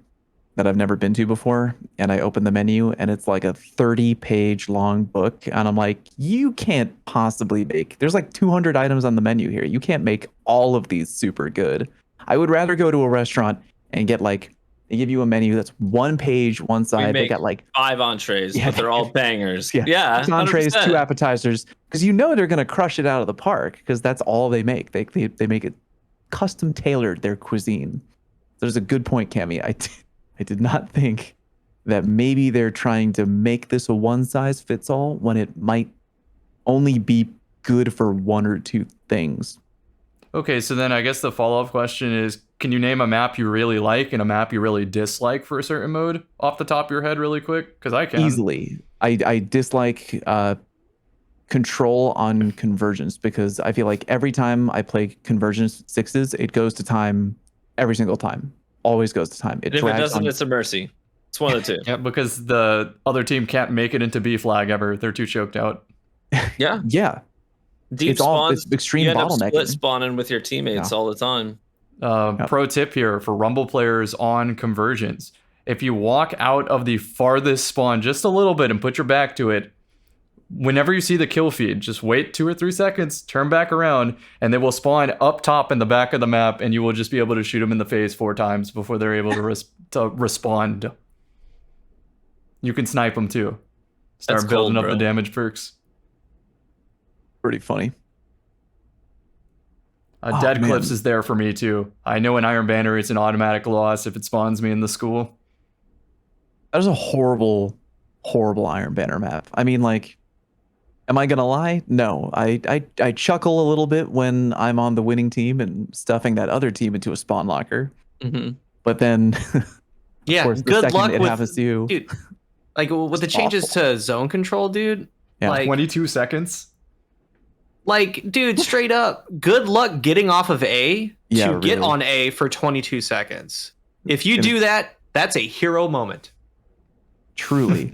that I've never been to before, and I open the menu and it's like a 30-page long book, and I'm like, you can't possibly make. There's like 200 items on the menu here. You can't make all of these super good. I would rather go to a restaurant and get like they give you a menu that's one page, one side. They got like 5 entrees, but they're all bangers. Yeah, Yeah, 6 entrees, 100%. 2 appetizers, because you know they're gonna crush it out of the park because that's all they make. They make it custom tailored their cuisine. There's a good point, Cammy. I did not think that maybe they're trying to make this a one size fits all when it might only be good for 1 or 2 things. Okay, so then I guess the follow-up question is, can you name a map you really like and a map you really dislike for a certain mode off the top of your head really quick? Because I can. Easily. I dislike control on convergence because I feel like every time I play convergence 6s, it goes to time every single time. Always goes to time. If it doesn't, it's a mercy. It's one of the 2. Yeah, because the other team can't make it into B flag ever. They're too choked out. Yeah. Yeah. Deep It's spawns, it's extreme you end up bottlenecking. split spawning with your teammates all the time. Pro tip here for Rumble players on convergence. If you walk out of the farthest spawn just a little bit and put your back to it, whenever you see the kill feed, just wait 2 or 3 seconds, turn back around, and they will spawn up top in the back of the map, and you will just be able to shoot them in the face 4 times before they're able to respond. You can snipe them too. Start That's building cold, up the bro. damage perks. Pretty funny. Dead man. Cliffs is there for me too. I know in Iron Banner it's an automatic loss if it spawns me in the school. That was a horrible Iron Banner map. I mean, like, am I gonna lie? No. I chuckle a little bit when I'm on the winning team and stuffing that other team into a spawn locker. Mm-hmm. But then, Yeah, of course, the good second luck it with happens to you. dude. Like with the It's changes awful. to zone control, dude. Yeah. Like, 22 seconds. like, dude, straight up, good luck getting off of A Yeah, to get really. on A for 22 seconds. If you And- do that, that's a hero moment. Truly,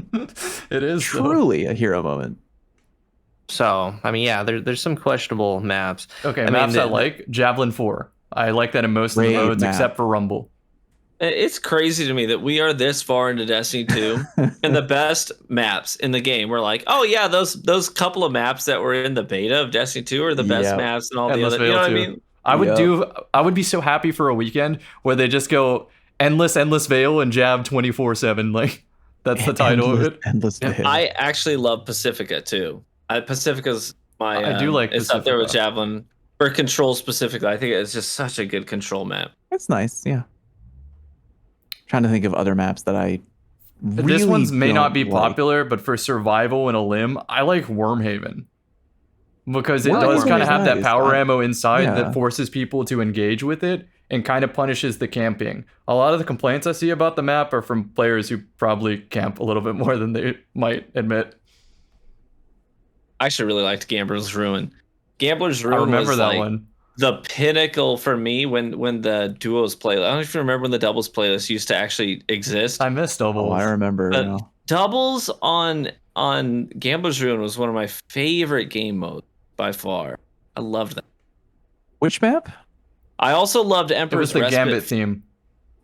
It is though. truly a hero moment. So, I mean, yeah, there's some questionable maps. Okay, I mean, maps I the- like. Javelin 4. I like that in most of the Great modes map. except for Rumble. It's crazy to me that we are this far into Destiny 2 and the best maps in the game. We're like, oh yeah, those couple of maps that were in the beta of Destiny 2 are the best Yep. maps and all Endless the other. You know Veil what I 2. mean? I would be so happy for a weekend where they just go endless veil and jab 24/7. Like that's the title of it. Endless Yeah, veil. I actually love Pacifica too. Pacifica's my. I do like It's up there with Pacifica. Javelin for control specifically. I think it's just such a good control map. It's nice. Yeah. Trying to think of other maps that I. Really This one's may not be don't like. popular, but for survival in a limb, I like Wormhaven. Because it Wormhaven does kind is of have that nice. power ammo inside yeah. that forces people to engage with it and kind of punishes the camping. A lot of the complaints I see about the map are from players who probably camp a little bit more than they might admit. I actually really liked Gambler's Ruin. Gambler's I Ruin remember was that like one. the pinnacle for me when the duos playlist. I don't know if you remember when the doubles playlist used to actually exist. I missed doubles. Oh, I remember. But now. doubles on Gambler's Ruin was one of my favorite game modes by far. I loved that. Which map? I also loved It was Emperor's the Respite. Gambit theme.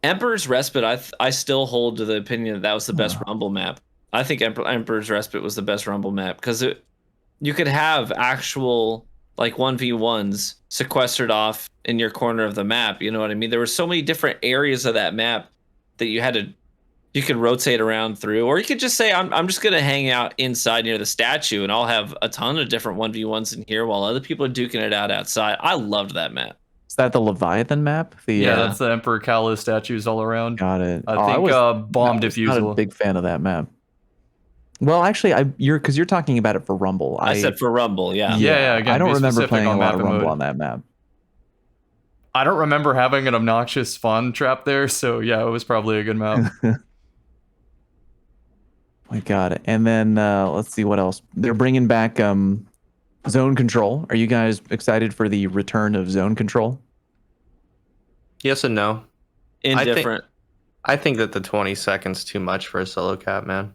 Emperor's Respite, I still hold to the opinion that was the best Rumble map. I think Emperor's Respite was the best Rumble map because you could have actual like 1v1s sequestered off in your corner of the map. You know what I mean? There were so many different areas of that map that you could rotate around through, or you could just say, I'm just going to hang out inside near the statue and I'll have a ton of different 1v1s in here while other people are duking it out outside. I loved that map. Is that the Leviathan map? The Yeah, that's the Emperor Kala statues all around. got it. I think bomb I was not defusal. a big fan of that map. Well, actually, you're talking about it for Rumble. I said for Rumble, yeah. Yeah, again, I don't be remember specific playing a on lot map of and Rumble mode. on that map. I don't remember having an obnoxious spawn trap there, so yeah, it was probably a good map. My God. And then let's see what else. They're bringing back zone control. Are you guys excited for the return of zone control? Yes and no. Indifferent. I think that the 20 seconds too much for a solo cap, man.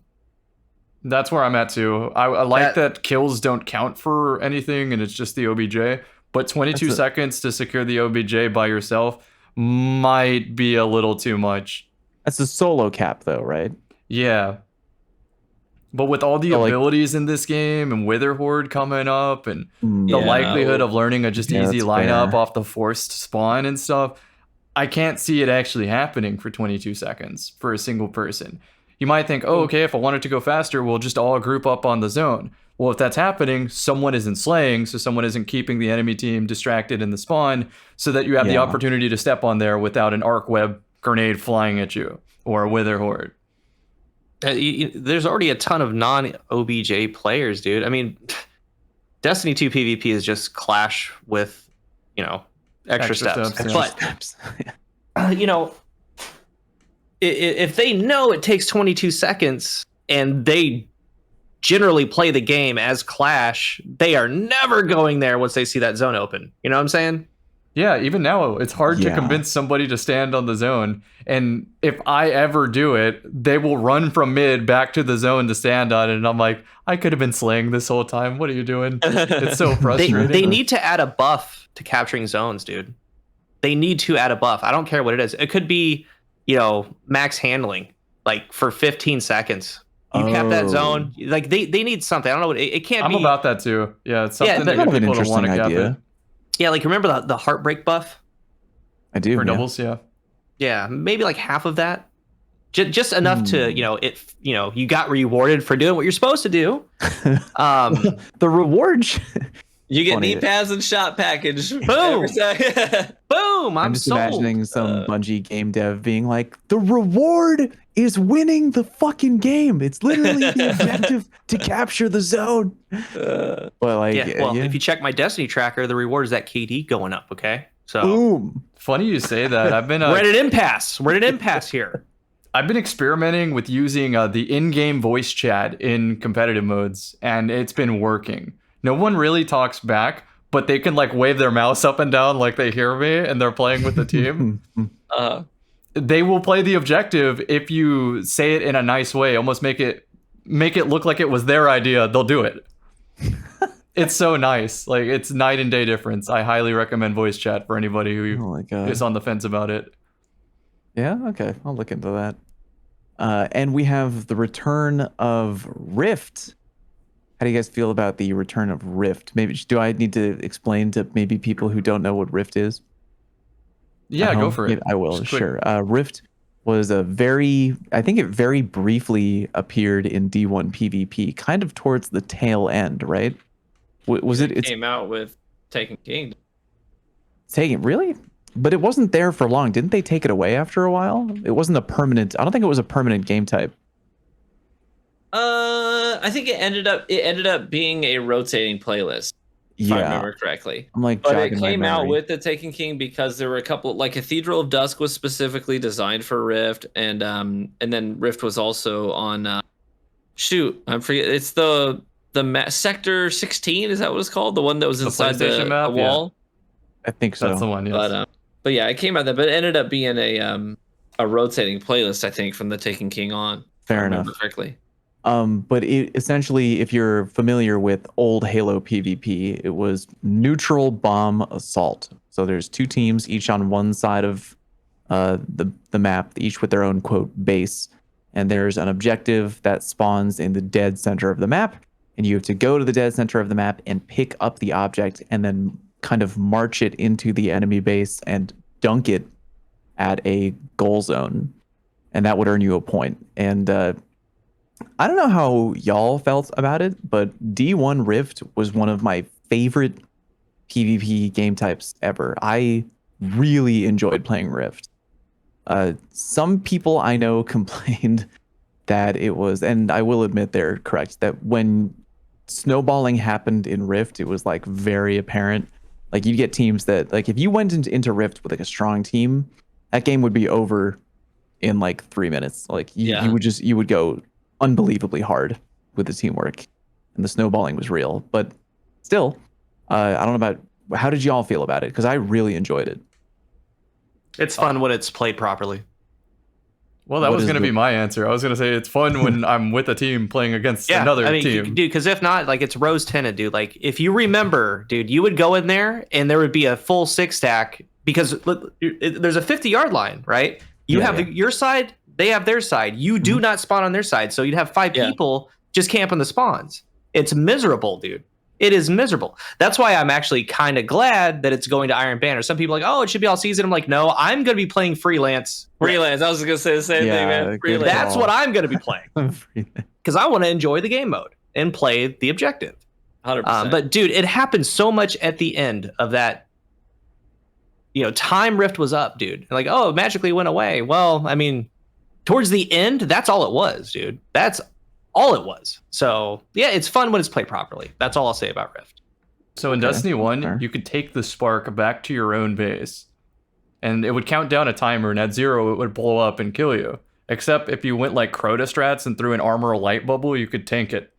That's where I'm at too. I like that kills don't count for anything and it's just the OBJ, but 22 seconds to secure the OBJ by yourself might be a little too much. That's a solo cap though, right? Yeah. But with all the So, like- abilities in this game and Wither Horde coming up and the Yeah. likelihood of learning a just Yeah, easy that's lineup fair. off the forced spawn and stuff, I can't see it actually happening for 22 seconds for a single person. You might think, oh, okay, if I wanted to go faster, we'll just all group up on the zone. Well, if that's happening, someone isn't slaying, so someone isn't keeping the enemy team distracted in the spawn, so that you have the Yeah. opportunity to step on there without an arc web grenade flying at you or a Wither Horde. There's already a ton of non-OBJ players, dude. I mean, Destiny 2 PvP is just clash with, extra steps. But, if they know it takes 22 seconds and they generally play the game as clash, they are never going there once they see that zone open. You know what I'm saying? Yeah, even now, it's hard to convince somebody to stand on the zone. And if I ever do it, they will run from mid back to the zone to stand on it. And I'm like, I could have been slaying this whole time. What are you doing? It's so frustrating. They need to add a buff to capturing zones, dude. They need to add a buff. I don't care what it is. It could be, max handling, like for 15 seconds. You cap that zone. Like they need something. I don't know what it can't be. I'm about that too. Yeah, it's something that kind of an people don't want to interesting cap idea. it. Yeah, like remember the heartbreak buff? I do. For doubles, yeah. Yeah, maybe like half of that. Just enough to, you got rewarded for doing what you're supposed to do. The reward. You get Funny. knee pads and shot package. Boom. Boom! I'm just sold. imagining some Bungie game dev being like, the reward is winning the fucking game. It's literally the objective to capture the zone. But like, If you check my Destiny tracker, the reward is that KD going up. Okay, so boom. Funny you say that. I've been we're at an impasse. We're at an impasse here. I've been experimenting with using the in-game voice chat in competitive modes, and it's been working. No one really talks back, but they can like wave their mouse up and down like they hear me and they're playing with the team. They will play the objective if you say it in a nice way, almost make it look like it was their idea. They'll do it. It's so nice. Like, it's night and day difference. I highly recommend voice chat for anybody who is on the fence about it. Yeah, okay. I'll look into that. And we have the return of Rift. How do you guys feel about the return of Rift? Maybe do I need to explain to maybe people who don't know what Rift is? Yeah, go for it. I will, Just quick. sure. Rift was I think it very briefly appeared in D1 PvP, kind of towards the tail end, right? Was it? It's came out with Taken King. taking, really? But it wasn't there for long. Didn't they take it away after a while? It wasn't a permanent, I don't think it was a permanent game type. I think it ended up being a rotating playlist. If I remember correctly. I'm like, but it came out with the Taken King because there were a couple, like Cathedral of Dusk was specifically designed for Rift, and then Rift was also on I'm forget, it's the Sector 16, is that what it's called? The one that was inside the map, wall. I think so. That's the one, yes. But yeah, it came out that, but it ended up being a rotating playlist, I think, from the Taken King on. Fair if I enough. remember correctly. But it essentially, if you're familiar with old Halo PvP, it was neutral bomb assault. So there's two teams, each on one side of the map, each with their own quote base, and there's an objective that spawns in the dead center of the map, and you have to go to the dead center of the map and pick up the object, and then kind of march it into the enemy base and dunk it at a goal zone, and that would earn you a point. And I don't know how y'all felt about it, but D1 Rift was one of my favorite PvP game types ever. I really enjoyed playing Rift. Some people I know complained that it was, and I will admit they're correct, that when snowballing happened in Rift, it was like very apparent. Like, you get teams that, like, if you went into Rift with like a strong team, that game would be over in like 3 minutes. Like, you would go unbelievably hard with the teamwork, and the snowballing was real. But still, I don't know about, how did y'all feel about it? Because I really enjoyed it. It's fun when it's played properly. Well, that What was is going to the- be my answer. I was going to say it's fun when I'm with a team playing against another team. Dude, because if not, like, it's rose tinted, dude. Like, if you remember, dude, you would go in there and there would be a full 6 stack because look, there's a 50-yard line, right? You have your side, They have their side. You do not spawn on their side. So you'd have 5 people just camp on the spawns. It's miserable, dude. It is miserable. That's why I'm actually kind of glad that it's going to Iron Banner. Some people are like, oh, it should be all season. I'm like, no, I'm going to be playing freelance. Freelance. I was going to say the same thing, man. Freelance. That's what I'm going to be playing. Because I want to enjoy the game mode and play the objective. 100%. But dude, it happened so much at the end of that. Time Rift was up, dude. Like, oh, it magically went away. Well, I mean, towards the end, that's all it was, dude. That's all it was. So yeah, it's fun when it's played properly. That's all I'll say about Rift. So in Destiny 1, you could take the spark back to your own base, and it would count down a timer, and at 0, it would blow up and kill you. Except if you went like Crota strats and threw an armor light bubble, you could tank it.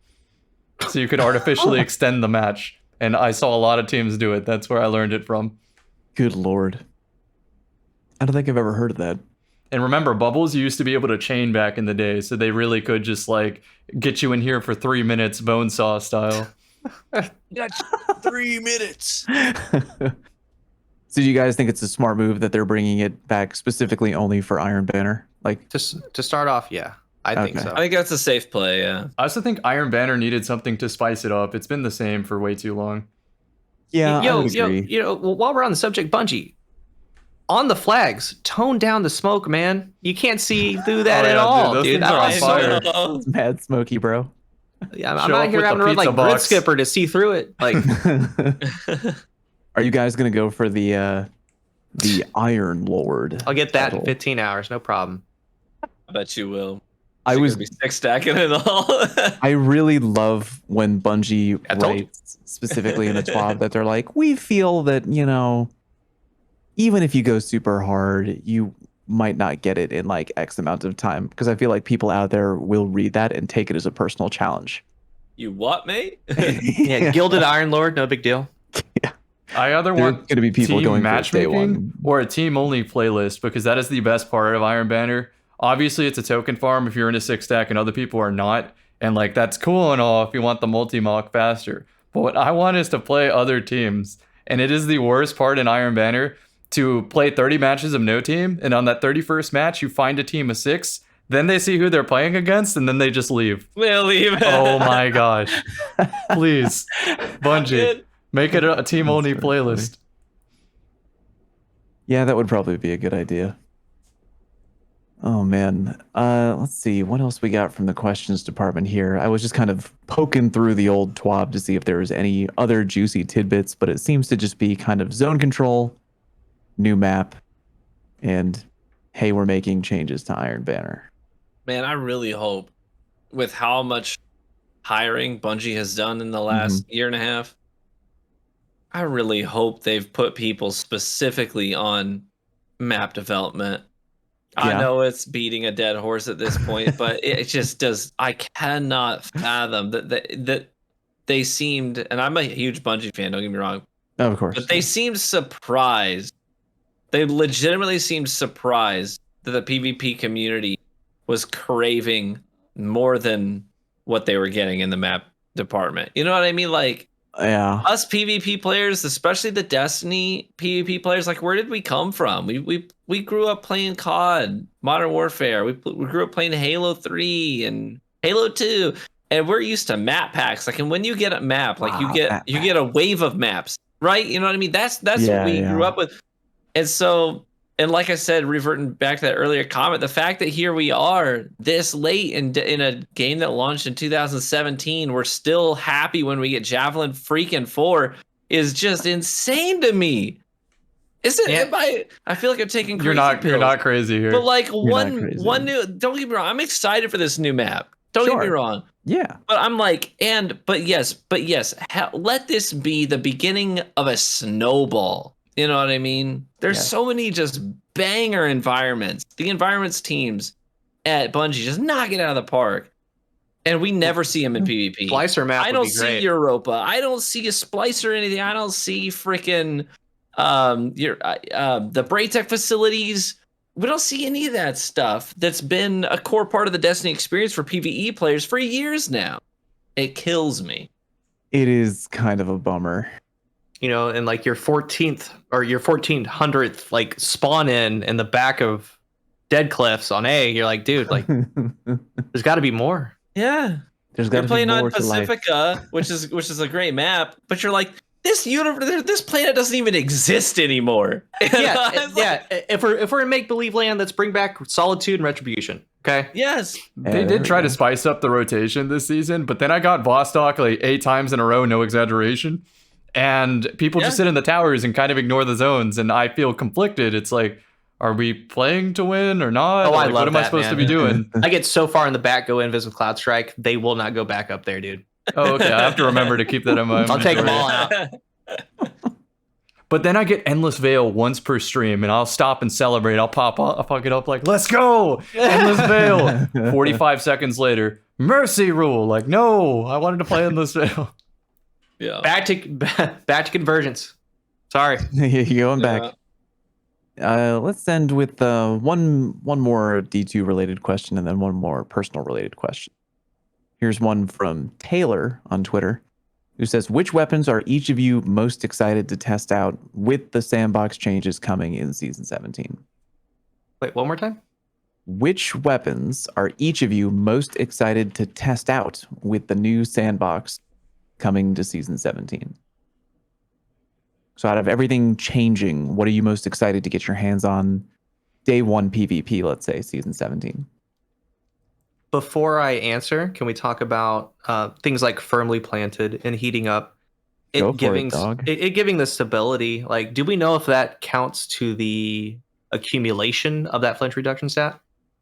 So you could artificially extend the match. And I saw a lot of teams do it. That's where I learned it from. Good lord. I don't think I've ever heard of that. And remember, bubbles you used to be able to chain back in the day, so they really could just like get you in here for 3 minutes, bone saw style. That's 3 minutes. So do you guys think it's a smart move that they're bringing it back specifically only for Iron Banner? Like to start off, yeah, I think so. I think that's a safe play. Yeah. I also think Iron Banner needed something to spice it up. It's been the same for way too long. Yeah, I would agree. While we're on the subject, Bungie. On the flags, tone down the smoke, man. You can't see through that at all, dude. It's mad smoky, bro. Yeah, I'm not here having to run like Grid Skipper to see through it. Like, are you guys gonna go for the Iron Lord? I'll get that in 15 hours, no problem. I bet you will. I was 6 stacking it all. I really love when Bungie writes specifically in the TWAB that they're like, we feel that even if you go super hard, you might not get it in like X amount of time. Because I feel like people out there will read that and take it as a personal challenge. You what, mate? Yeah, Gilded Iron Lord, no big deal. Yeah. I either want going to be people team going matchmaking or a team only playlist, because that is the best part of Iron Banner. Obviously, it's a token farm if you're into 6-stack and other people are not. And like that's cool and all if you want the multi-mock faster. But what I want is to play other teams. And it is the worst part in Iron Banner to play 30 matches of no team, and on that 31st match, you find a team of 6, then they see who they're playing against, and then they just leave. They'll leave. Oh my gosh. Please, Bungie, make it a team-only playlist. Yeah, that would probably be a good idea. Oh, man. Let's see. What else we got from the questions department here? I was just kind of poking through the old TWAB to see if there was any other juicy tidbits, but it seems to just be kind of zone control, new map, and hey, we're making changes to Iron Banner. Man, I really hope with how much hiring Bungie has done in the last year and a half, I really hope they've put people specifically on map development. I know it's beating a dead horse at this point, but it just does. I cannot fathom that they seemed, and I'm a huge Bungie fan, don't get me wrong. Oh, of course. But they seemed surprised. They legitimately seemed surprised that the PvP community was craving more than what they were getting in the map department. You know what I mean? Like, yeah, us PvP players, especially the Destiny PvP players, like, where did we come from? We grew up playing COD, Modern Warfare. We grew up playing Halo 3 and Halo 2, and we're used to map packs. Like, and when you get a map, like you get a wave of maps, right? You know what I mean? That's what we grew up with. And so, and like I said, reverting back to that earlier comment, the fact that here we are this late in a game that launched in 2017, we're still happy when we get Javelin freaking 4 is just insane to me. Isn't it? I feel like I'm taking crazy pills. You're not crazy here. But like one new, don't get me wrong, I'm excited for this new map. Don't get me wrong. Yeah. But I'm like, but yes, let this be the beginning of a snowball. You know what I mean? There's so many just banger environments. The environments teams at Bungie just knock it out of the park. And we never see them in PvP. Splicer map. I don't see Europa. I don't see a Splicer or anything. I don't see freaking the Braytech facilities. We don't see any of that stuff that's been a core part of the Destiny experience for PvE players for years now. It kills me. It is kind of a bummer. And like your 14th or your 1400th like spawn in the back of dead cliffs on A, you're like, dude, like there's got to be more. Yeah. There's got You're to be playing more on to life. Pacifica, which is a great map, but you're like, this planet doesn't even exist anymore. Yeah. If we're in make believe land, let's bring back Solitude and Retribution. Okay. Yes. They did try to spice up the rotation this season, but then I got Vostok like 8 times in a row, no exaggeration. And people just sit in the towers and kind of ignore the zones, and I feel conflicted. It's like, are we playing to win or not? Oh, like, I love what am I that, supposed man. to be doing? I get so far in the back, go invis with Cloud Strike, they will not go back up there, dude. Oh, okay. I have to remember to keep that in mind. I'll take them all out. But then I get Endless Veil once per stream, and I'll stop and celebrate. I'll get up like, let's go! Endless Veil! 45 seconds later, Mercy Rule! Like, no, I wanted to play Endless Veil. Yeah. Back to Convergence. Sorry. You're going back. Let's end with one more D2 related question and then one more personal related question. Here's one from Taylor on Twitter, who says, which weapons are each of you most excited to test out with the sandbox changes coming in Season 17? Wait, one more time? Which weapons are each of you most excited to test out with the new sandbox coming to Season 17? So out of everything changing, what are you most excited to get your hands on day one PvP, let's say, Season 17? Before I answer, can we talk about things like firmly planted and heating up? It giving the stability. Like, do we know if that counts to the accumulation of that flinch reduction stat?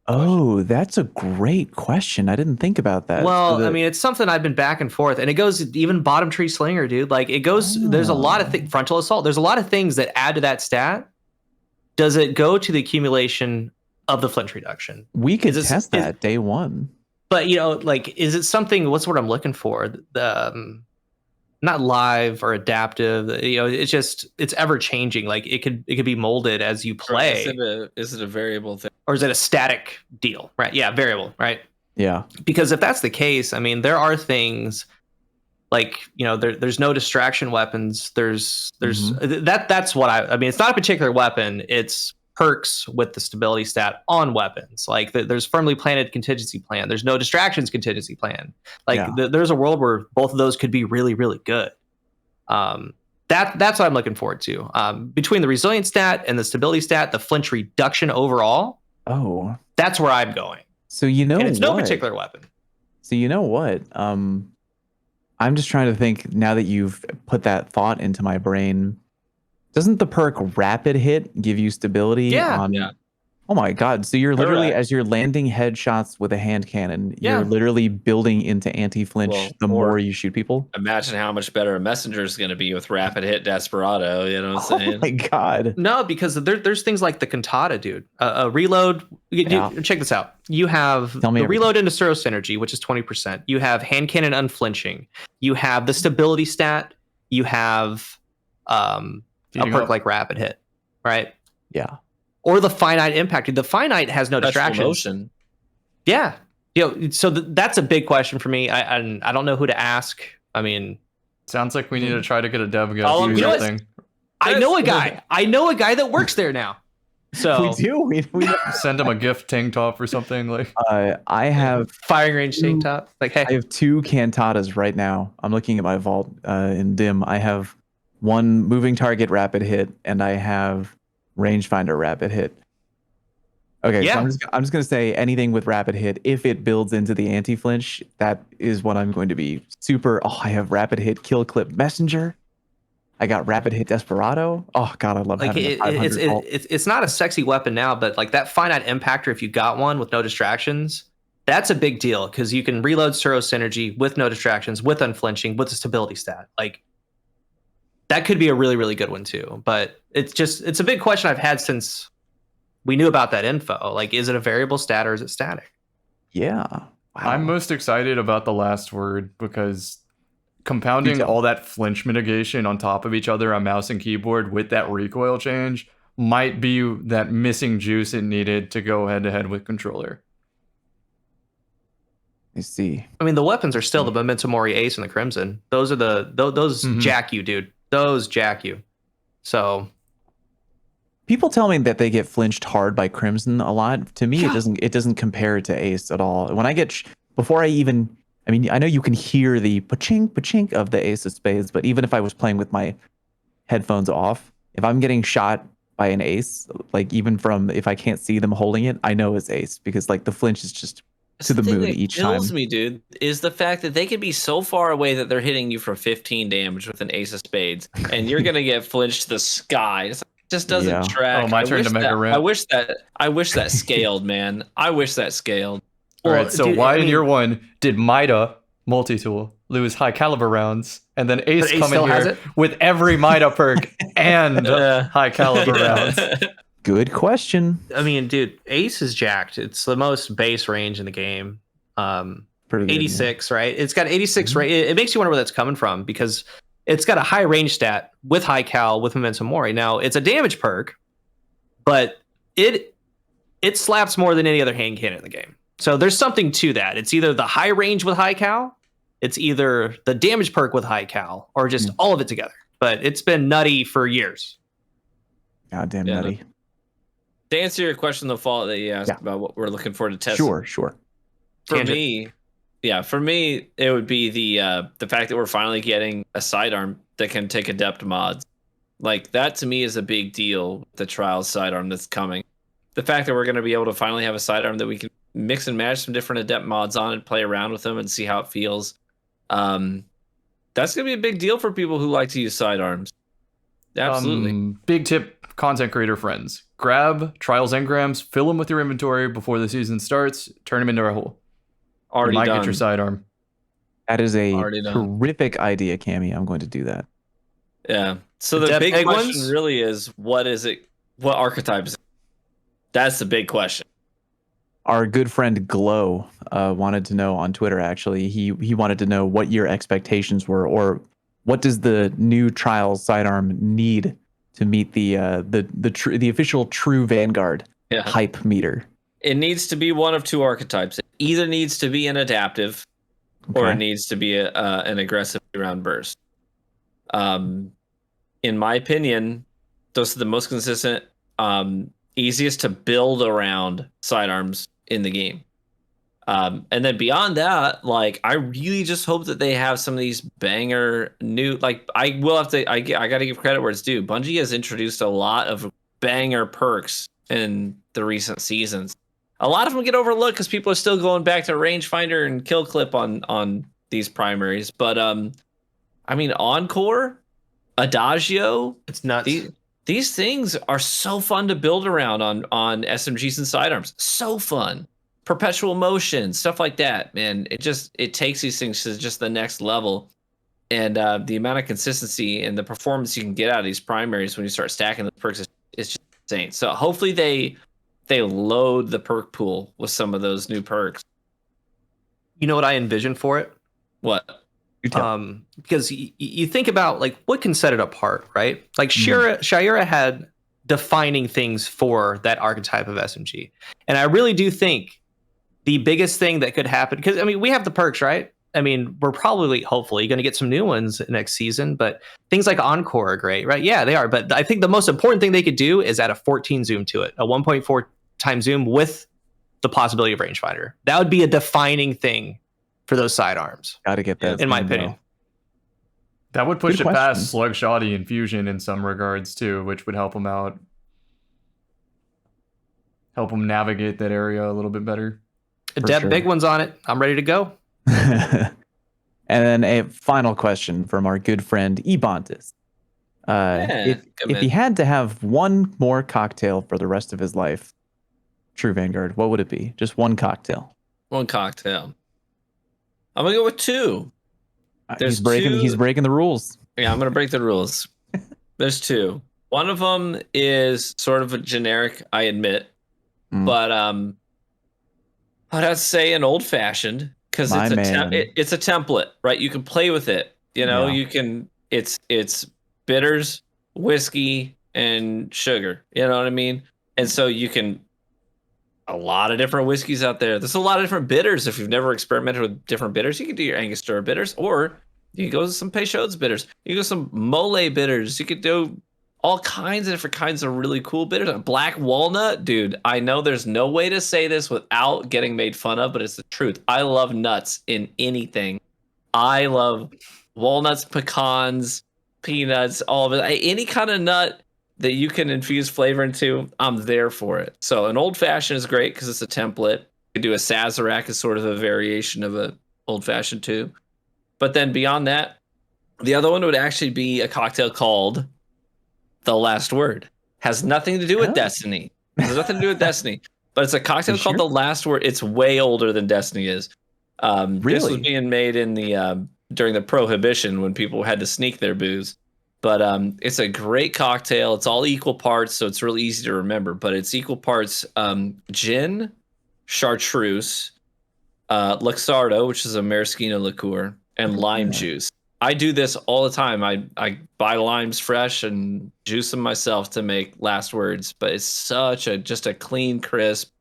Oh, that's a great question. I didn't think about that. Well, I mean, it's something I've been back and forth, and it goes even bottom tree slinger, dude. Like, it goes. There's a lot of frontal assault. There's a lot of things that add to that stat. Does it go to the accumulation of the flinch reduction? We could test that day one. But like, is it something? What's what I'm looking for? Not live or adaptive. It's ever changing. Like, it could be molded as you play. Is it a variable thing, or is it a static deal? Right? Yeah, variable. Right. Yeah. Because if that's the case, I mean, there are things like, there's no distraction weapons. There's that's what I mean. It's not a particular weapon. It's perks with the stability stat on weapons. Like, there's firmly planted contingency plan. There's no distractions contingency plan. Like, there's a world where both of those could be really, really good. That's what I'm looking forward to. Between the resilience stat and the stability stat, the flinch reduction overall. Oh, that's where I'm going. So and it's no particular weapon. So you know what? I'm just trying to think now that you've put that thought into my brain. Doesn't the perk rapid hit give you stability? Yeah. Oh my God. So you're literally, as you're landing headshots with a hand cannon, you're literally building into anti-flinch the more you shoot people. Imagine how much better a messenger is going to be with rapid hit Desperado. You know what I'm saying? Oh my God. No, because there's things like the Cantata, dude. A reload. Check this out. You have the reload into Suro Synergy, which is 20%. You have hand cannon unflinching. You have the stability stat. You have a perk like rapid hit, right? Yeah. Or the finite impact. The finite has no distractions. Motion. Yeah. So that's a big question for me. I don't know who to ask. I mean, sounds like we need to try to get a dev guy to do something. I know a guy. I know a guy that works there now. So we do. We send him a gift tank top or something. Like, I have firing range tank top. Like, hey, I have 2 cantatas right now. I'm looking at my vault in dim. I have one moving target rapid hit, and I have rangefinder rapid hit. Okay, so I'm just gonna say anything with rapid hit, if it builds into the anti-flinch, that is what I'm going to be super. Oh, I have rapid hit kill clip messenger. I got rapid hit desperado. Oh God, I love having a 500 vault. It's not a sexy weapon now, but like that finite impactor, if you got one with no distractions, that's a big deal because you can reload Suro Synergy with no distractions, with unflinching, with the stability stat. Like, that could be a really, really good one too. But it's a big question I've had since we knew about that info. Like, is it a variable stat or is it static? Yeah. Wow. I'm most excited about the last word because compounding all that flinch mitigation on top of each other on mouse and keyboard with that recoil change might be that missing juice it needed to go head to head with controller. I see. I mean, the weapons are still the Memento Mori Ace and the Crimson. Those are those jack you, dude. Those jack you. So People tell me that they get flinched hard by Crimson a lot. To me, Yeah. it doesn't compare to Ace at all. When I get before I even, I mean, I know you can hear the pachink pachink of the Ace of Spades, but even if I was playing with my headphones off, if I'm getting shot by an Ace, like even from if I can't see them holding it, I know it's Ace because like the flinch is just to the moon each time. What kills me, dude, is the fact that they can be so far away that they're hitting you for 15 damage with an Ace of Spades, and you're gonna get flinched to the sky. It just doesn't track. Oh, my turn to make a rant. I wish that scaled, man. I wish that scaled. All right, so dude, why in year 1 did Mida multi-tool lose high caliber rounds, and then Ace come in here with every Mida perk and high caliber rounds? Good question. I mean, dude, Ace is jacked. It's the most base range in the game. 86, right? It's got 86 range. It makes you wonder where that's coming from because it's got a high range stat with high cal with Memento Mori. Now, it's a damage perk, but it slaps more than any other hand cannon in the game. So there's something to that. It's either the high range with high cal, it's either the damage perk with high cal, or just all of it together. But it's been nutty for years. Goddamn nutty. To answer your question, the fall that you asked about what we're looking for to test. Sure. For me, it would be the fact that we're finally getting a sidearm that can take adept mods. Like that to me is a big deal. The Trials sidearm that's coming. The fact that we're going to be able to finally have a sidearm that we can mix and match some different adept mods on and play around with them and see how it feels. That's going to be a big deal for people who like to use sidearms. Absolutely. Big tip, content creator friends. Grab Trials engrams, fill them with your inventory before the season starts, turn them into a hole. Already you might done. get your sidearm. That is a terrific idea, Cammy. I'm going to do that. Yeah. So the big question really is, what is it? What archetype is it? That's the big question. Our good friend Glow wanted to know on Twitter, actually. He wanted to know what your expectations were, or what does the new Trials sidearm need to meet the official TrueVanguard hype meter. It needs to be one of two archetypes. It either needs to be an adaptive, or it needs to be an aggressive round burst. In my opinion, those are the most consistent, easiest to build around sidearms in the game. And then beyond that, like I really just hope that they have some of these banger new, like I will have to, I got to give credit where it's due. Bungie has introduced a lot of banger perks in the recent seasons. A lot of them get overlooked because people are still going back to rangefinder and kill clip on these primaries. But I mean, Encore, Adagio, it's nuts. These things are so fun to build around on SMGs and sidearms. So fun. Perpetual motion, stuff like that, man. It takes these things to just the next level. And the amount of consistency and the performance you can get out of these primaries when you start stacking the perks is just insane. So hopefully they load the perk pool with some of those new perks. You know what I envision for it? What? Because you think about like what can set it apart, right? Like Shira had defining things for that archetype of SMG. And I really do think the biggest thing that could happen, because I mean, we have the perks, right? I mean, we're probably, hopefully, going to get some new ones next season, but things like Encore are great, right? Yeah, they are. But I think the most important thing they could do is add a 14 zoom to it, a 1.4 times zoom with the possibility of rangefinder. That would be a defining thing for those sidearms. Got to get that, in my opinion. That would push it past Slug Shoddy and Fusion in some regards too, which would help them out. Help them navigate that area a little bit better. Big one's on it. I'm ready to go. And then a final question from our good friend Ebontis. If he had to have one more cocktail for the rest of his life, TrueVanguard, what would it be? Just one cocktail. One cocktail. I'm gonna go with two. He's breaking the rules. Yeah, I'm gonna break the rules. There's two. One of them is sort of a generic, I admit, but I'd have to say an old fashioned, because it's a template, right? You can play with it. You know, you can. It's bitters, whiskey, and sugar. You know what I mean? And so you can. A lot of different whiskeys out there. There's a lot of different bitters. If you've never experimented with different bitters, you can do your Angostura bitters, or you can go to some Peychaud's bitters. You can go some Mole bitters. You could do all kinds of different kinds of really cool bitters. Black walnut, dude. I know there's no way to say this without getting made fun of, but it's the truth. I love nuts in anything. I love walnuts, pecans, peanuts, all of it. Any kind of nut that you can infuse flavor into, I'm there for it. So an old fashioned is great because it's a template. You can do a Sazerac as sort of a variation of a old fashioned too. But then beyond that, the other one would actually be a cocktail called The Last Word. Has nothing to do with Destiny. Has nothing to do with Destiny. But it's a cocktail called The Last Word. It's way older than Destiny is. Really? This was being made in the during the Prohibition when people had to sneak their booze. But it's a great cocktail. It's all equal parts, so it's really easy to remember. But it's equal parts gin, chartreuse, Luxardo, which is a maraschino liqueur, and lime juice. I do this all the time. I buy limes fresh and juice them myself to make Last Words. But it's such just a clean, crisp,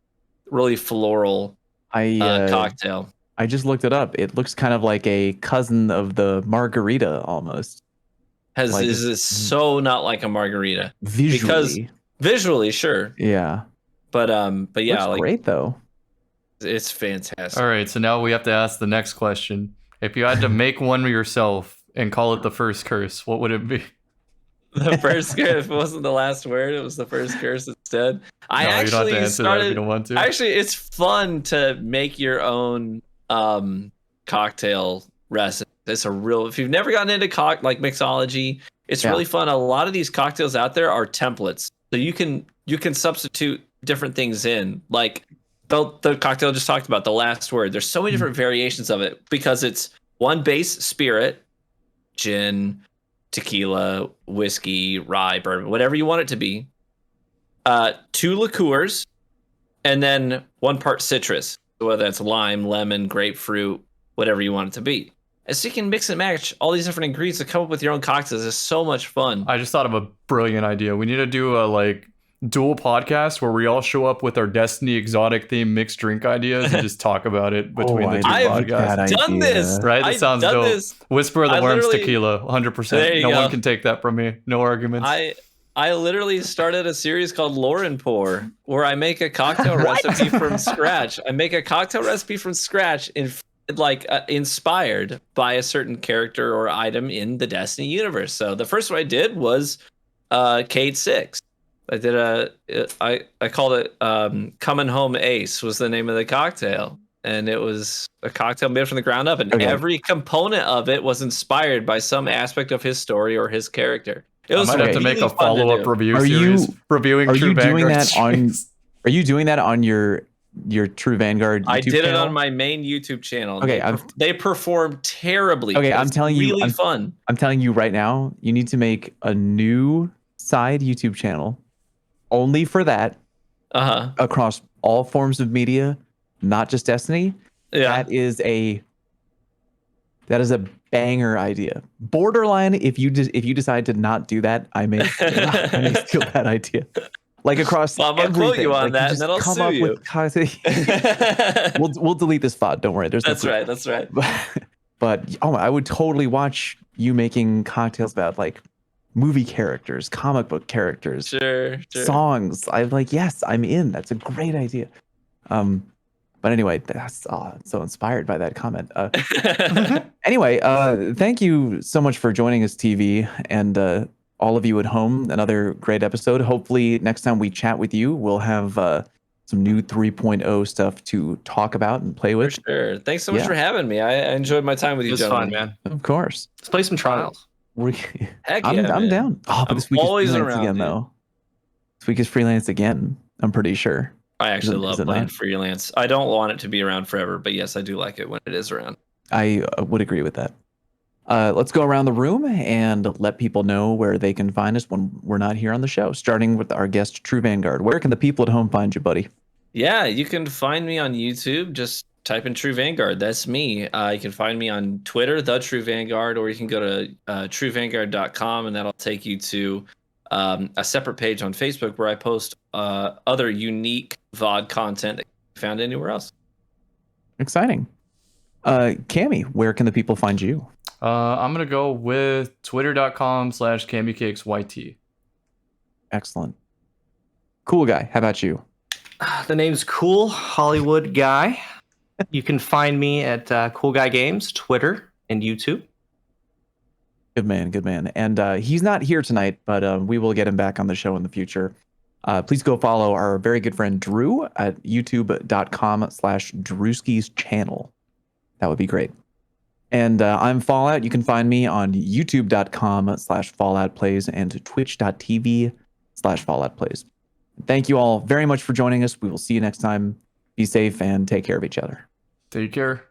really floral cocktail. I just looked it up. It looks kind of like a cousin of the margarita almost. Is so not like a margarita Visually. because visually, sure. Yeah. But yeah, looks like great though. it's fantastic. All right, so now we have to ask the next question. If you had to make one yourself and call it the first curse, what would it be? The first curse wasn't the last word. It was the first curse instead. You don't have to answer that if you don't want to. Actually, it's fun to make your own cocktail recipe. It's a real. If you've never gotten into like mixology, it's really fun. A lot of these cocktails out there are templates, so you can substitute different things in. Like the cocktail I just talked about, The Last Word. There's so many different variations of it because it's one base spirit, gin, tequila, whiskey, rye, bourbon, whatever you want it to be. 2 liqueurs, and then 1 part citrus, whether it's lime, lemon, grapefruit, whatever you want it to be. And so you can mix and match all these different ingredients to come up with your own cocktails. It's so much fun. I just thought of a brilliant idea. We need to do a dual podcast where we all show up with our Destiny exotic theme mixed drink ideas and just talk about it between the two podcasts. I've done this. Right? That sounds dope. This. Whisper of the Worms tequila, 100%. No one can take that from me. No arguments. I literally started a series called Lauren Pour, where I make a cocktail recipe from scratch. I make a cocktail recipe from scratch inspired by a certain character or item in the Destiny universe. So the first one I did was Cade 6. I did I called it Coming Home Ace was the name of the cocktail. And it was a cocktail made from the ground up. And every component of it was inspired by some aspect of his story or his character. It was I might have to make a follow-up review series reviewing TrueVanguard. Are you doing that on your TrueVanguard YouTube I did it channel? on my main YouTube channel. Okay, they perform terribly. Okay, I'm telling you, really fun. I'm telling you right now, you need to make a new side YouTube channel only for that. Across all forms of media, not just Destiny. Yeah, that is a banger idea. Borderline, if you decide to not do that, I may steal that idea. Like across I'm gonna quote you on that, and then I'll sue you. We'll delete this VOD. Don't worry. That's right. But I would totally watch you making cocktails about like movie characters, comic book characters, sure. songs. I'm like, yes, I'm in. That's a great idea. But anyway, that's so inspired by that comment. Anyway, thank you so much for joining us, TV, and all of you at home. Another great episode. Hopefully, next time we chat with you, we'll have some new 3.0 stuff to talk about and play with. For sure. Thanks so much for having me. I enjoyed my time with you, it was gentlemen. fun, man. Of course. Let's play some trials. Heck I'm man. down. Oh, but this week always is freelance around, again, dude. though. This week is freelance again. I'm pretty sure. I actually love playing not? freelance. I don't want it to be around forever, but yes, I do like it when it is around. I would agree with that. Let's go around the room and let people know where they can find us when we're not here on the show, starting with our guest, TrueVanguard. Where can the people at home find you, buddy? Yeah, you can find me on YouTube. Just type in TrueVanguard. That's me. You can find me on Twitter, The TrueVanguard, or you can go to TrueVanguard.com, and that'll take you to a separate page on Facebook where I post other unique VOD content that you can find anywhere else. Exciting. Cammy, where can the people find you? I'm going to go with twitter.com/CammyCakesYT. Excellent. Cool Guy. How about you? The name's Cool Hollywood Guy. You can find me at Cool Guy Games, Twitter, and YouTube. Good man, good man. And he's not here tonight, but we will get him back on the show in the future. Please go follow our very good friend Drew at youtube.com/Drewski's channel. That would be great. And I'm Fallout. You can find me on youtube.com/FalloutPlays and twitch.tv/FalloutPlays. Thank you all very much for joining us. We will see you next time. Be safe and take care of each other. Take care.